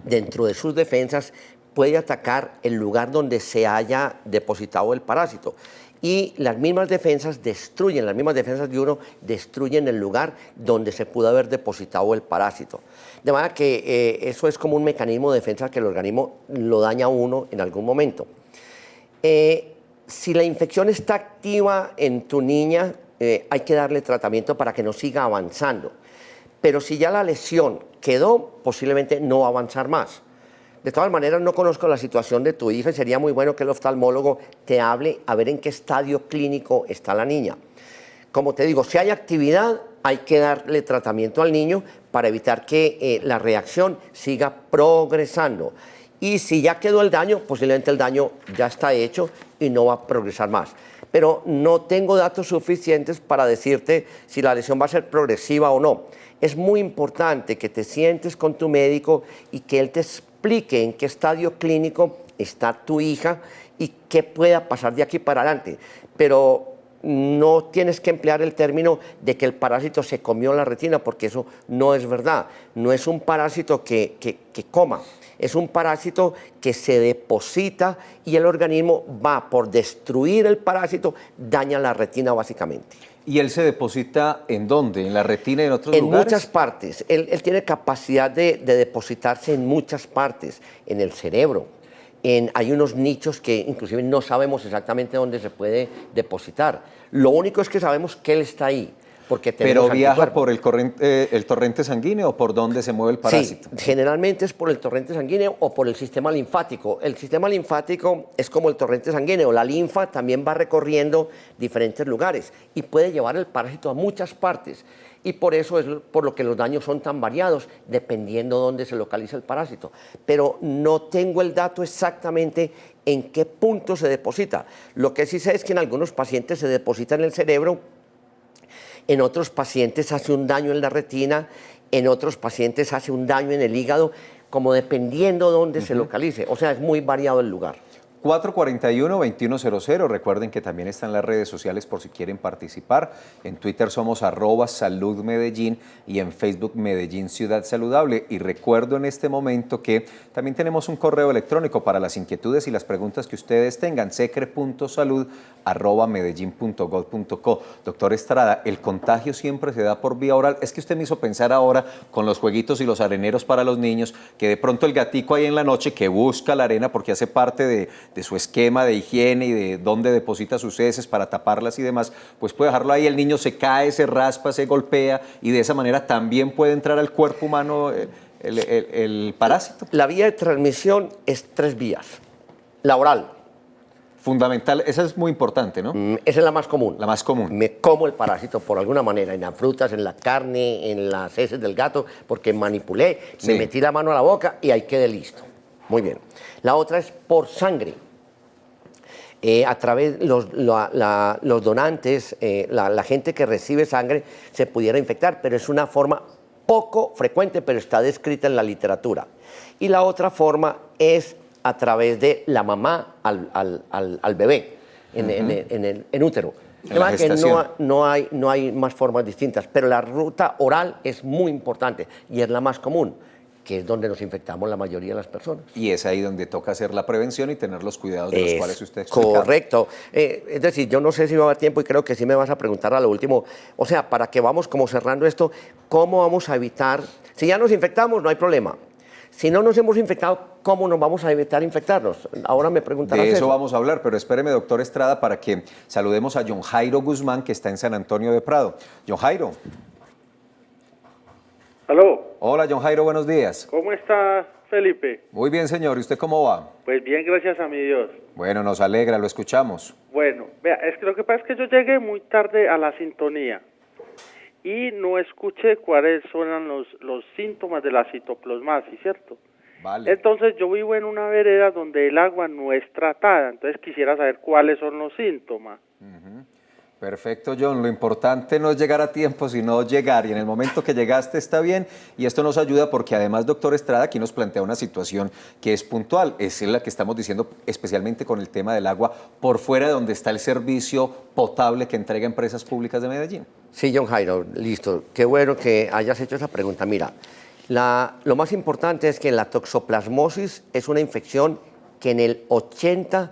G: dentro de sus defensas, puede atacar el lugar donde se haya depositado el parásito. Y las mismas defensas destruyen, las mismas defensas de uno destruyen el lugar donde se pudo haber depositado el parásito. De manera que eso es como un mecanismo de defensa que el organismo lo daña a uno en algún momento. Si la infección está activa en tu niña, hay que darle tratamiento para que no siga avanzando. Pero si ya la lesión quedó, posiblemente no va a avanzar más. De todas maneras, no conozco la situación de tu hija y sería muy bueno que el oftalmólogo te hable a ver en qué estadio clínico está la niña. Como te digo, si hay actividad, hay que darle tratamiento al niño para evitar que la reacción siga progresando. Y si ya quedó el daño, posiblemente el daño ya está hecho y no va a progresar más. Pero no tengo datos suficientes para decirte si la lesión va a ser progresiva o no. Es muy importante que te sientes con tu médico y que él te explique en qué estadio clínico está tu hija y qué pueda pasar de aquí para adelante. Pero no tienes que emplear el término de que el parásito se comió la retina, porque eso no es verdad. No es un parásito que coma, es un parásito que se deposita y el organismo va por destruir el parásito, daña la retina básicamente.
E: ¿Y él se deposita en dónde? ¿En la retina y en otros lugares?
G: En muchas partes. Él tiene capacidad de depositarse en muchas partes, en el cerebro. Hay unos nichos que inclusive no sabemos exactamente dónde se puede depositar. Lo único es que sabemos que él está ahí. Porque
E: ¿Pero viaja por el torrente sanguíneo o por dónde se mueve el parásito?
G: Sí, generalmente es por el torrente sanguíneo o por el sistema linfático. El sistema linfático es como el torrente sanguíneo. La linfa también va recorriendo diferentes lugares y puede llevar el parásito a muchas partes. Y por eso es por lo que los daños son tan variados, dependiendo de dónde se localiza el parásito. Pero no tengo el dato exactamente en qué punto se deposita. Lo que sí sé es que en algunos pacientes se deposita en el cerebro, en otros pacientes hace un daño en la retina, en otros pacientes hace un daño en el hígado, como dependiendo de dónde se localice. O sea, es muy variado el lugar.
E: 441-2100, recuerden que también están las redes sociales por si quieren participar. En Twitter somos @saludmedellín y en Facebook Medellín Ciudad Saludable. Y recuerdo en este momento que también tenemos un correo electrónico para las inquietudes y las preguntas que ustedes tengan, secre.salud@medellin.gov.co. Doctor Estrada, ¿el contagio siempre se da por vía oral? Es que usted me hizo pensar ahora con los jueguitos y los areneros para los niños, que de pronto el gatico ahí en la noche que busca la arena porque hace parte de su esquema de higiene y de dónde deposita sus heces para taparlas y demás, pues puede dejarlo ahí, el niño se cae, se raspa, se golpea y de esa manera también puede entrar al cuerpo humano el parásito.
G: La vía de transmisión es 3 vías. La oral.
E: Fundamental, esa es muy importante, ¿no?
G: Esa es la más común.
E: La más común.
G: Me como el parásito por alguna manera, en las frutas, en la carne, en las heces del gato, porque manipulé, me metí la mano a la boca y ahí quedé listo. Muy bien. La otra es por sangre. A través de los donantes, la gente que recibe sangre se pudiera infectar, pero es una forma poco frecuente, pero está descrita en la literatura. Y la otra forma es a través de la mamá al bebé en útero. Además que no hay más formas distintas, pero la ruta oral es muy importante y es la más común, que es donde nos infectamos la mayoría de las personas.
E: Y es ahí donde toca hacer la prevención y tener los cuidados de los cuales usted explicaba.
G: Correcto. Es decir, yo no sé si va a haber tiempo y creo que sí me vas a preguntar a lo último. O sea, para que vamos como cerrando esto, ¿cómo vamos a evitar? Si ya nos infectamos, no hay problema. Si no nos hemos infectado, ¿cómo nos vamos a evitar infectarnos? Ahora me preguntarás
E: de eso vamos a hablar, pero espéreme, doctor Estrada, para que saludemos a John Jairo Guzmán, que está en San Antonio de Prado. John Jairo.
T: ¿Aló?
E: Hola, John Jairo, buenos días.
T: ¿Cómo está, Felipe?
E: Muy bien, señor. ¿Y usted cómo va?
T: Pues bien, gracias a mi Dios.
E: Bueno, nos alegra, lo escuchamos.
T: Bueno, vea, es que lo que pasa es que yo llegué muy tarde a la sintonía y no escuché cuáles son los síntomas de la citoplasmosis, ¿cierto?
E: Vale.
T: Entonces yo vivo en una vereda donde el agua no es tratada, entonces quisiera saber cuáles son los síntomas.
E: Perfecto, John. Lo importante no es llegar a tiempo, sino llegar. Y en el momento que llegaste está bien. Y esto nos ayuda porque además, doctor Estrada, aquí nos plantea una situación que es puntual. Es la que estamos diciendo especialmente con el tema del agua por fuera de donde está el servicio potable que entrega Empresas Públicas de Medellín.
G: Sí, John Jairo, listo. Qué bueno que hayas hecho esa pregunta. Mira, Lo más importante es que la toxoplasmosis es una infección que en el 80%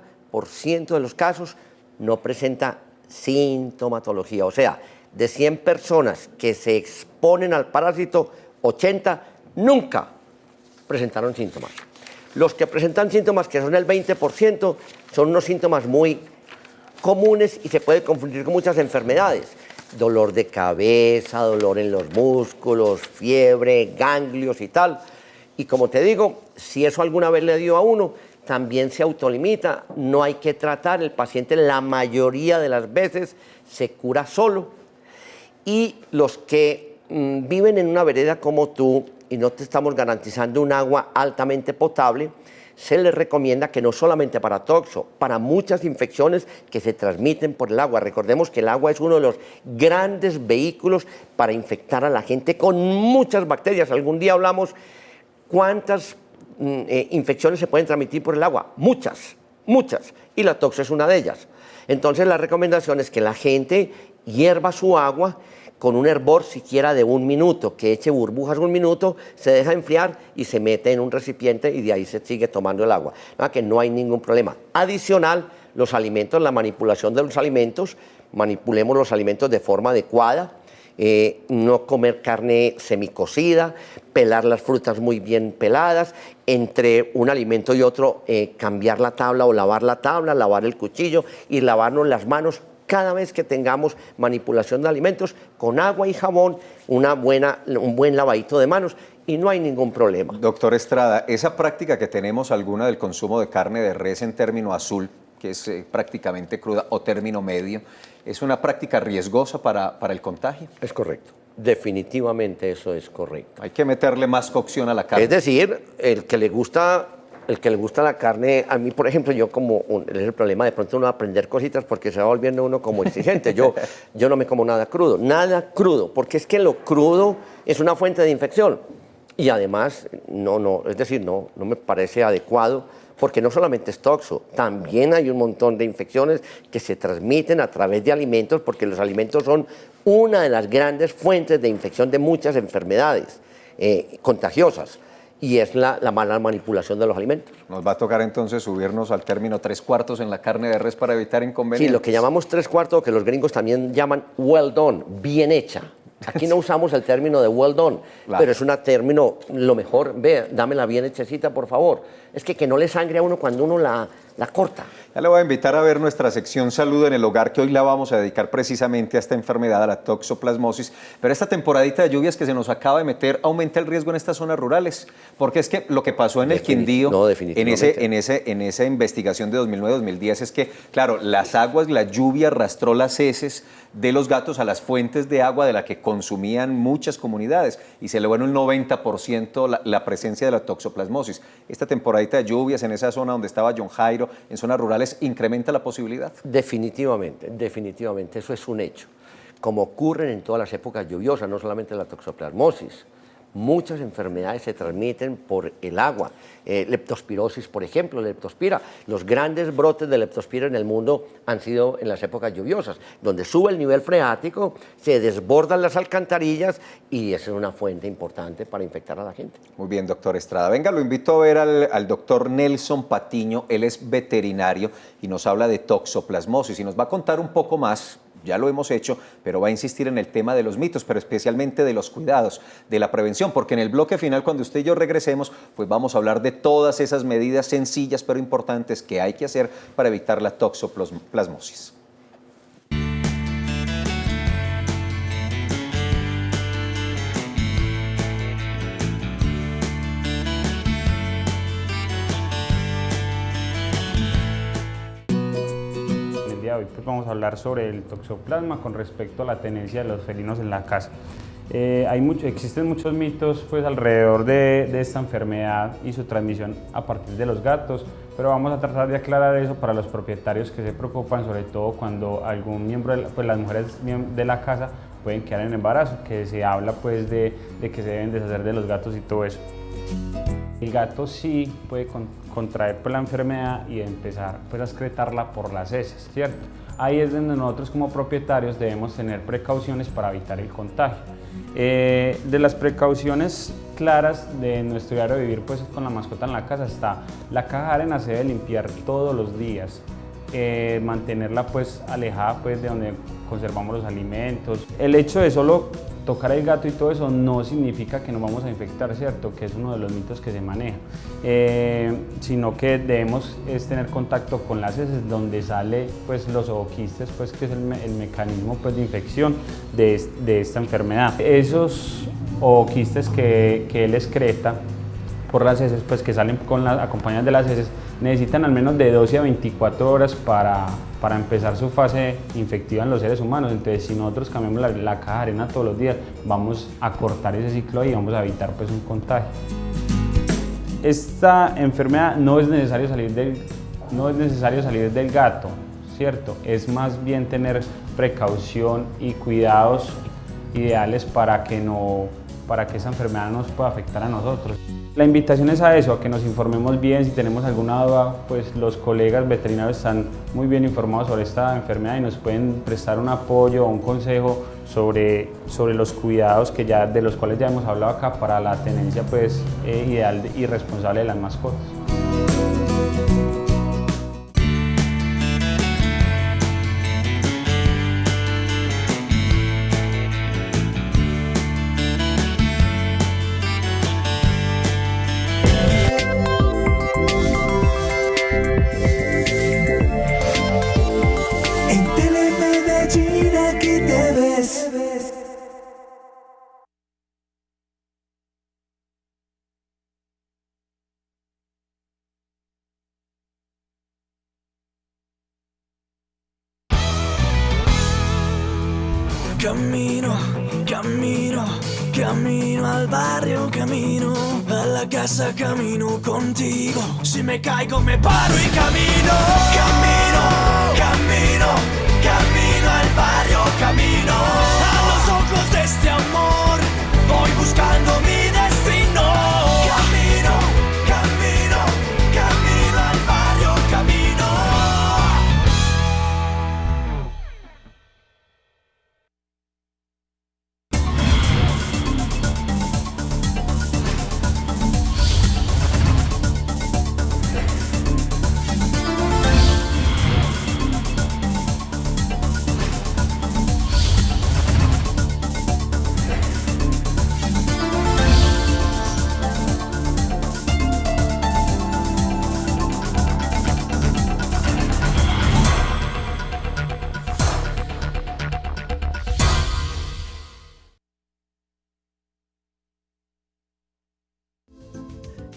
G: de los casos no presenta sintomatología. O sea, de 100 personas que se exponen al parásito, 80 nunca presentaron síntomas. Los que presentan síntomas, que son el 20%, son unos síntomas muy comunes y se puede confundir con muchas enfermedades. Dolor de cabeza, dolor en los músculos, fiebre, ganglios y tal. Y como te digo, si eso alguna vez le dio a uno, también se autolimita, no hay que tratar, el paciente la mayoría de las veces se cura solo. Y los que viven en una vereda como tú y no te estamos garantizando un agua altamente potable, se les recomienda que no solamente para toxo, para muchas infecciones que se transmiten por el agua. Recordemos que el agua es uno de los grandes vehículos para infectar a la gente con muchas bacterias. Algún día hablamos cuántas infecciones se pueden transmitir por el agua. Muchas, muchas. Y la toxo es una de ellas. Entonces la recomendación es que la gente hierva su agua con un hervor siquiera de 1 minuto, que eche burbujas 1 minuto, se deja enfriar y se mete en un recipiente y de ahí se sigue tomando el agua. ¿No? Que no hay ningún problema. Adicional, los alimentos, la manipulación de los alimentos, manipulemos los alimentos de forma adecuada, no comer carne semicocida, pelar las frutas muy bien peladas, entre un alimento y otro cambiar la tabla o lavar la tabla, lavar el cuchillo y lavarnos las manos cada vez que tengamos manipulación de alimentos con agua y jabón, un buen lavadito de manos y no hay ningún problema.
E: Doctor Estrada, esa práctica que tenemos alguna del consumo de carne de res en término azul, que es prácticamente cruda, o término medio, ¿es una práctica riesgosa para el contagio?
G: Es correcto. Definitivamente eso es correcto.
E: Hay que meterle más cocción a la carne.
G: Es decir, el que le gusta la carne, a mí, por ejemplo, yo es el problema de pronto uno aprender cositas porque se va volviendo uno como exigente. Yo no me como nada crudo, porque es que lo crudo es una fuente de infección. Y además, no me parece adecuado, porque no solamente es toxo, también hay un montón de infecciones que se transmiten a través de alimentos, porque los alimentos son una de las grandes fuentes de infección de muchas enfermedades contagiosas. Y es la mala manipulación de los alimentos.
E: Nos va a tocar entonces subirnos al término 3/4 en la carne de res para evitar inconvenientes.
G: Sí, lo que llamamos 3/4, que los gringos también llaman well done, bien hecha. Aquí no usamos el término de well done, claro, pero es un término, lo mejor, dámela bien hechecita, por favor. Es que no le sangre a uno cuando uno la corta.
E: Ya le voy a invitar a ver nuestra sección Salud en el Hogar, que hoy la vamos a dedicar precisamente a esta enfermedad, a la toxoplasmosis. Pero esta temporadita de lluvias que se nos acaba de meter aumenta el riesgo en estas zonas rurales, porque es que lo que pasó en el Quindío, en esa investigación de 2009-2010, es que, claro, las aguas, la lluvia arrastró las heces de los gatos a las fuentes de agua de la que consumían muchas comunidades y se elevó en un 90% la presencia de la toxoplasmosis. Esta temporadita de lluvias en esa zona donde estaba John Jairo, en zonas rurales, ¿incrementa la posibilidad?
G: Definitivamente, eso es un hecho. Como ocurren en todas las épocas lluviosas, no solamente la toxoplasmosis, muchas enfermedades se transmiten por el agua. Leptospirosis, por ejemplo, leptospira. Los grandes brotes de leptospira en el mundo han sido en las épocas lluviosas, donde sube el nivel freático, se desbordan las alcantarillas y esa es una fuente importante para infectar a la gente.
E: Muy bien, doctor Estrada. Venga, lo invito a ver al doctor Nelson Patiño. Él es veterinario y nos habla de toxoplasmosis y nos va a contar un poco más. Ya lo hemos hecho, pero va a insistir en el tema de los mitos, pero especialmente de los cuidados, de la prevención, porque en el bloque final, cuando usted y yo regresemos, pues vamos a hablar de todas esas medidas sencillas pero importantes que hay que hacer para evitar la toxoplasmosis.
U: Hoy pues vamos a hablar sobre el toxoplasma con respecto a la tenencia de los felinos en la casa. Existen muchos mitos pues, alrededor de esta enfermedad y su transmisión a partir de los gatos, pero vamos a tratar de aclarar eso para los propietarios que se preocupan, sobre todo cuando algún miembro, las mujeres de la casa pueden quedar en embarazo, que se habla pues, de que se deben deshacer de los gatos y todo eso. El gato sí puede contraer la enfermedad y empezar pues, a excretarla por las heces, ¿cierto? Ahí es donde nosotros como propietarios debemos tener precauciones para evitar el contagio. De las precauciones claras de nuestro diario de vivir pues, con la mascota en la casa está: la caja de arena se debe limpiar todos los días, mantenerla pues alejada pues, de donde conservamos los alimentos. El hecho de solo tocar el gato y todo eso no significa que nos vamos a infectar, ¿cierto? Que es uno de los mitos que se maneja, sino que debemos tener contacto con las heces, donde sale pues, los ooquistes, pues, que es el mecanismo pues, de infección de esta enfermedad. Esos ooquistes que él excreta por las heces, pues, que salen acompañadas de las heces, necesitan al menos de 12 a 24 horas para empezar su fase infectiva en los seres humanos. Entonces, si nosotros cambiamos la caja de arena todos los días, vamos a cortar ese ciclo y vamos a evitar pues, un contagio. Esta enfermedad no es necesario salir del gato, ¿cierto? Es más bien tener precaución y cuidados ideales para que esa enfermedad no nos pueda afectar a nosotros. La invitación es a eso, a que nos informemos bien. Si tenemos alguna duda, pues los colegas veterinarios están muy bien informados sobre esta enfermedad y nos pueden prestar un apoyo o un consejo sobre los cuidados de los cuales ya hemos hablado acá para la tenencia pues, ideal y responsable de las mascotas.
J: Aquí te ves. Camino, camino, camino al barrio, camino a la casa, camino contigo. Si me caigo me paro y camino. Camino, camino, camino al barrio, camino a los ojos de este amor. Voy buscando mi destino. Camino, camino, camino al barrio, camino.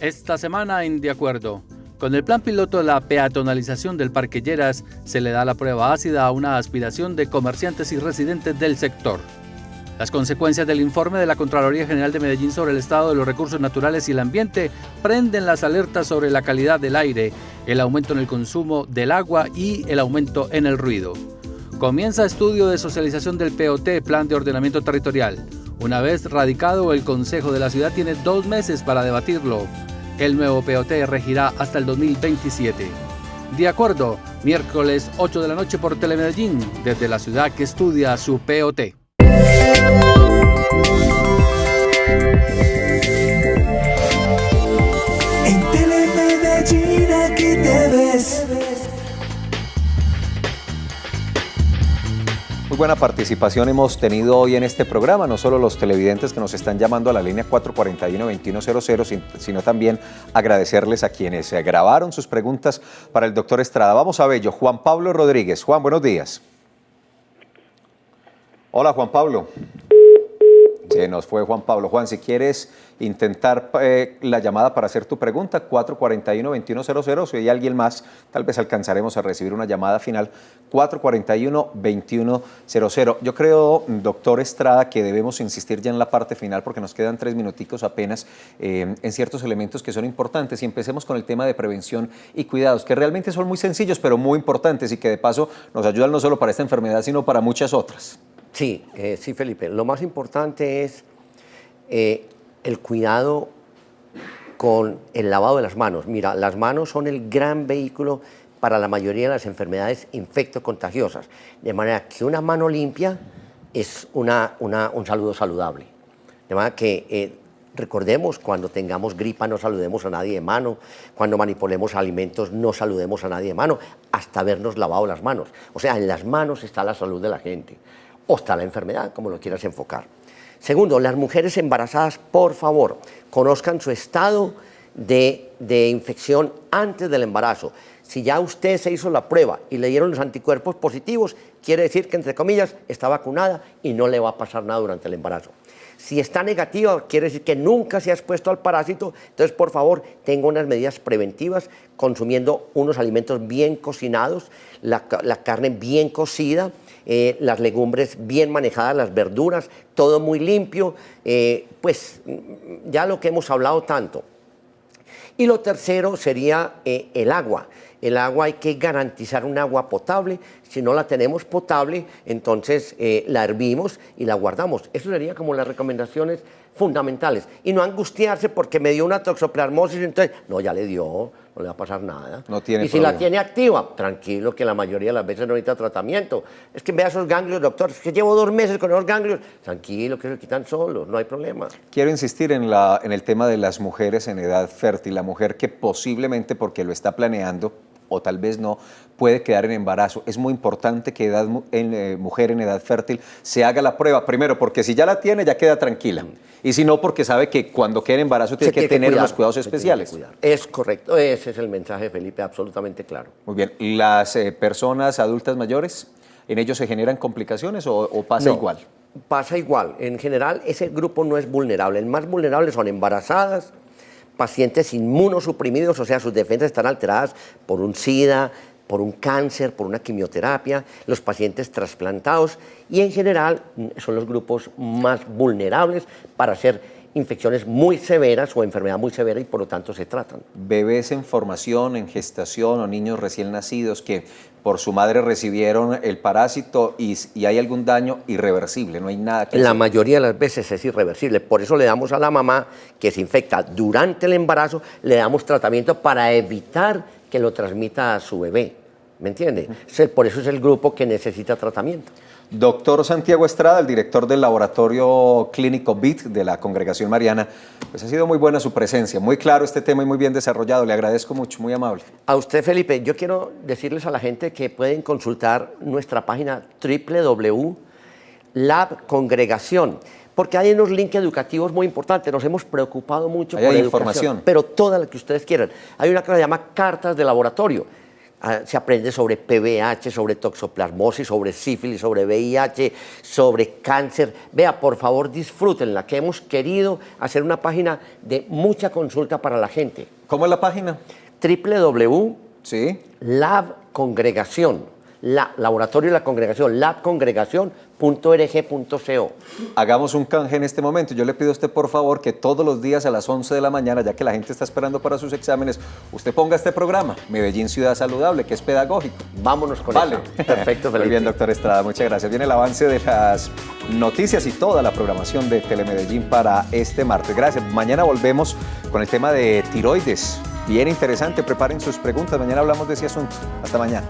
C: Esta semana en De Acuerdo, con el plan piloto de la peatonalización del Parque Lleras, se le da la prueba ácida a una aspiración de comerciantes y residentes del sector. Las consecuencias del informe de la Contraloría General de Medellín sobre el estado de los recursos naturales y el ambiente prenden las alertas sobre la calidad del aire, el aumento en el consumo del agua y el aumento en el ruido. Comienza estudio de socialización del POT, Plan de Ordenamiento Territorial. Una vez radicado, el Consejo de la Ciudad tiene 2 meses para debatirlo. El nuevo POT regirá hasta el 2027. De Acuerdo, miércoles 8 de la noche por Telemedellín, desde la ciudad que estudia su POT.
J: En Telemedellín aquí te ves.
E: Muy buena participación hemos tenido hoy en este programa, no solo los televidentes que nos están llamando a la línea 441-2100, sino también agradecerles a quienes grabaron sus preguntas para el doctor Estrada. Vamos a ello. Juan Pablo Rodríguez. Juan, buenos días. Hola, Juan Pablo. Se nos fue Juan Pablo. Juan, si quieres intentar la llamada para hacer tu pregunta, 441-2100, si hay alguien más, tal vez alcanzaremos a recibir una llamada final, 441-2100. Yo creo, doctor Estrada, que debemos insistir ya en la parte final, porque nos quedan 3 minuticos apenas, en ciertos elementos que son importantes, y empecemos con el tema de prevención y cuidados, que realmente son muy sencillos, pero muy importantes, y que de paso nos ayudan no solo para esta enfermedad, sino para muchas otras.
G: Sí, sí, Felipe. Lo más importante es el cuidado con el lavado de las manos. Mira, las manos son el gran vehículo para la mayoría de las enfermedades infectocontagiosas. De manera que una mano limpia es un saludo saludable. De manera que Recordemos, cuando tengamos gripa no saludemos a nadie de mano, cuando manipulemos alimentos no saludemos a nadie de mano, hasta habernos lavado las manos. O sea, en las manos está la salud de la gente, o está la enfermedad, como lo quieras enfocar. Segundo, las mujeres embarazadas, por favor, conozcan su estado de infección antes del embarazo. Si ya usted se hizo la prueba y le dieron los anticuerpos positivos, quiere decir que, entre comillas, está vacunada y no le va a pasar nada durante el embarazo. Si está negativa, quiere decir que nunca se ha expuesto al parásito. Entonces, por favor, tenga unas medidas preventivas, consumiendo unos alimentos bien cocinados, la carne bien cocida, las legumbres bien manejadas, las verduras, todo muy limpio, pues ya lo que hemos hablado tanto. Y lo tercero sería el agua. El agua hay que garantizar un agua potable. Si no la tenemos potable, entonces la hervimos y la guardamos. Eso sería como las recomendaciones fundamentales. Y no angustiarse porque me dio una toxoplasmosis, entonces, no, ya le dio, no le va a pasar nada.
E: No tiene
G: y si
E: problema.
G: la tiene activa, tranquilo, que la mayoría de las veces no necesita tratamiento. Es que vea esos ganglios, doctor, es que llevo 2 meses con esos ganglios. Tranquilo, que se quitan solos, no hay problema.
E: Quiero insistir en el tema de las mujeres en edad fértil, la mujer que posiblemente, porque lo está planeando, o tal vez no, puede quedar en embarazo. Es muy importante que mujer en edad fértil se haga la prueba, primero porque si ya la tiene ya queda tranquila, y si no porque sabe que cuando quede en embarazo tiene que tener unos cuidados especiales.
G: Es correcto, ese es el mensaje de Felipe, absolutamente claro.
E: Muy bien, las personas adultas mayores, ¿en ellos se generan complicaciones o pasa
G: No,
E: igual?
G: Pasa igual, en general ese grupo no es vulnerable, el más vulnerable son embarazadas, pacientes inmunosuprimidos, o sea, sus defensas están alteradas por un SIDA, por un cáncer, por una quimioterapia, los pacientes trasplantados, y en general son los grupos más vulnerables para hacer infecciones muy severas o enfermedad muy severa, y por lo tanto se tratan.
E: Bebés en formación, en gestación, o niños recién nacidos que por su madre recibieron el parásito y hay algún daño irreversible, no hay nada que
G: La
E: hacer.
G: mayoría de las veces es irreversible, por eso le damos a la mamá que se infecta durante el embarazo, le damos tratamiento para evitar que lo transmita a su bebé, ¿me entiende? Por eso es el grupo que necesita tratamiento.
E: Doctor Santiago Estrada, el director del laboratorio clínico BIT de la Congregación Mariana, pues ha sido muy buena su presencia, muy claro este tema y muy bien desarrollado, le agradezco mucho, muy amable.
G: A usted, Felipe, yo quiero decirles a la gente que pueden consultar nuestra página www.labcongregación, porque hay unos links educativos muy importantes, nos hemos preocupado mucho
E: Ahí
G: por
E: hay
G: la
E: información.
G: educación, pero toda la que ustedes quieran. Hay una que se llama Cartas de Laboratorio. Se aprende sobre PVH, sobre toxoplasmosis, sobre sífilis, sobre VIH, sobre cáncer. Vea, por favor, disfrútenla, que hemos querido hacer una página de mucha consulta para la gente.
E: ¿Cómo es la página?
G: www.labcongregación, laboratorio de la congregación, labcongregación.org.co.
E: Hagamos un canje en este momento. Yo le pido a usted, por favor, que todos los días a las 11 de la mañana, ya que la gente está esperando para sus exámenes, usted ponga este programa, Medellín Ciudad Saludable, que es pedagógico.
G: Vámonos con
E: Vale.
G: eso. Perfecto, Felipe.
E: Muy bien, doctor Estrada, muchas gracias. Viene el avance de las noticias y toda la programación de Telemedellín para este martes. Gracias. Mañana volvemos con el tema de tiroides. Bien interesante, preparen sus preguntas. Mañana hablamos de ese asunto. Hasta mañana.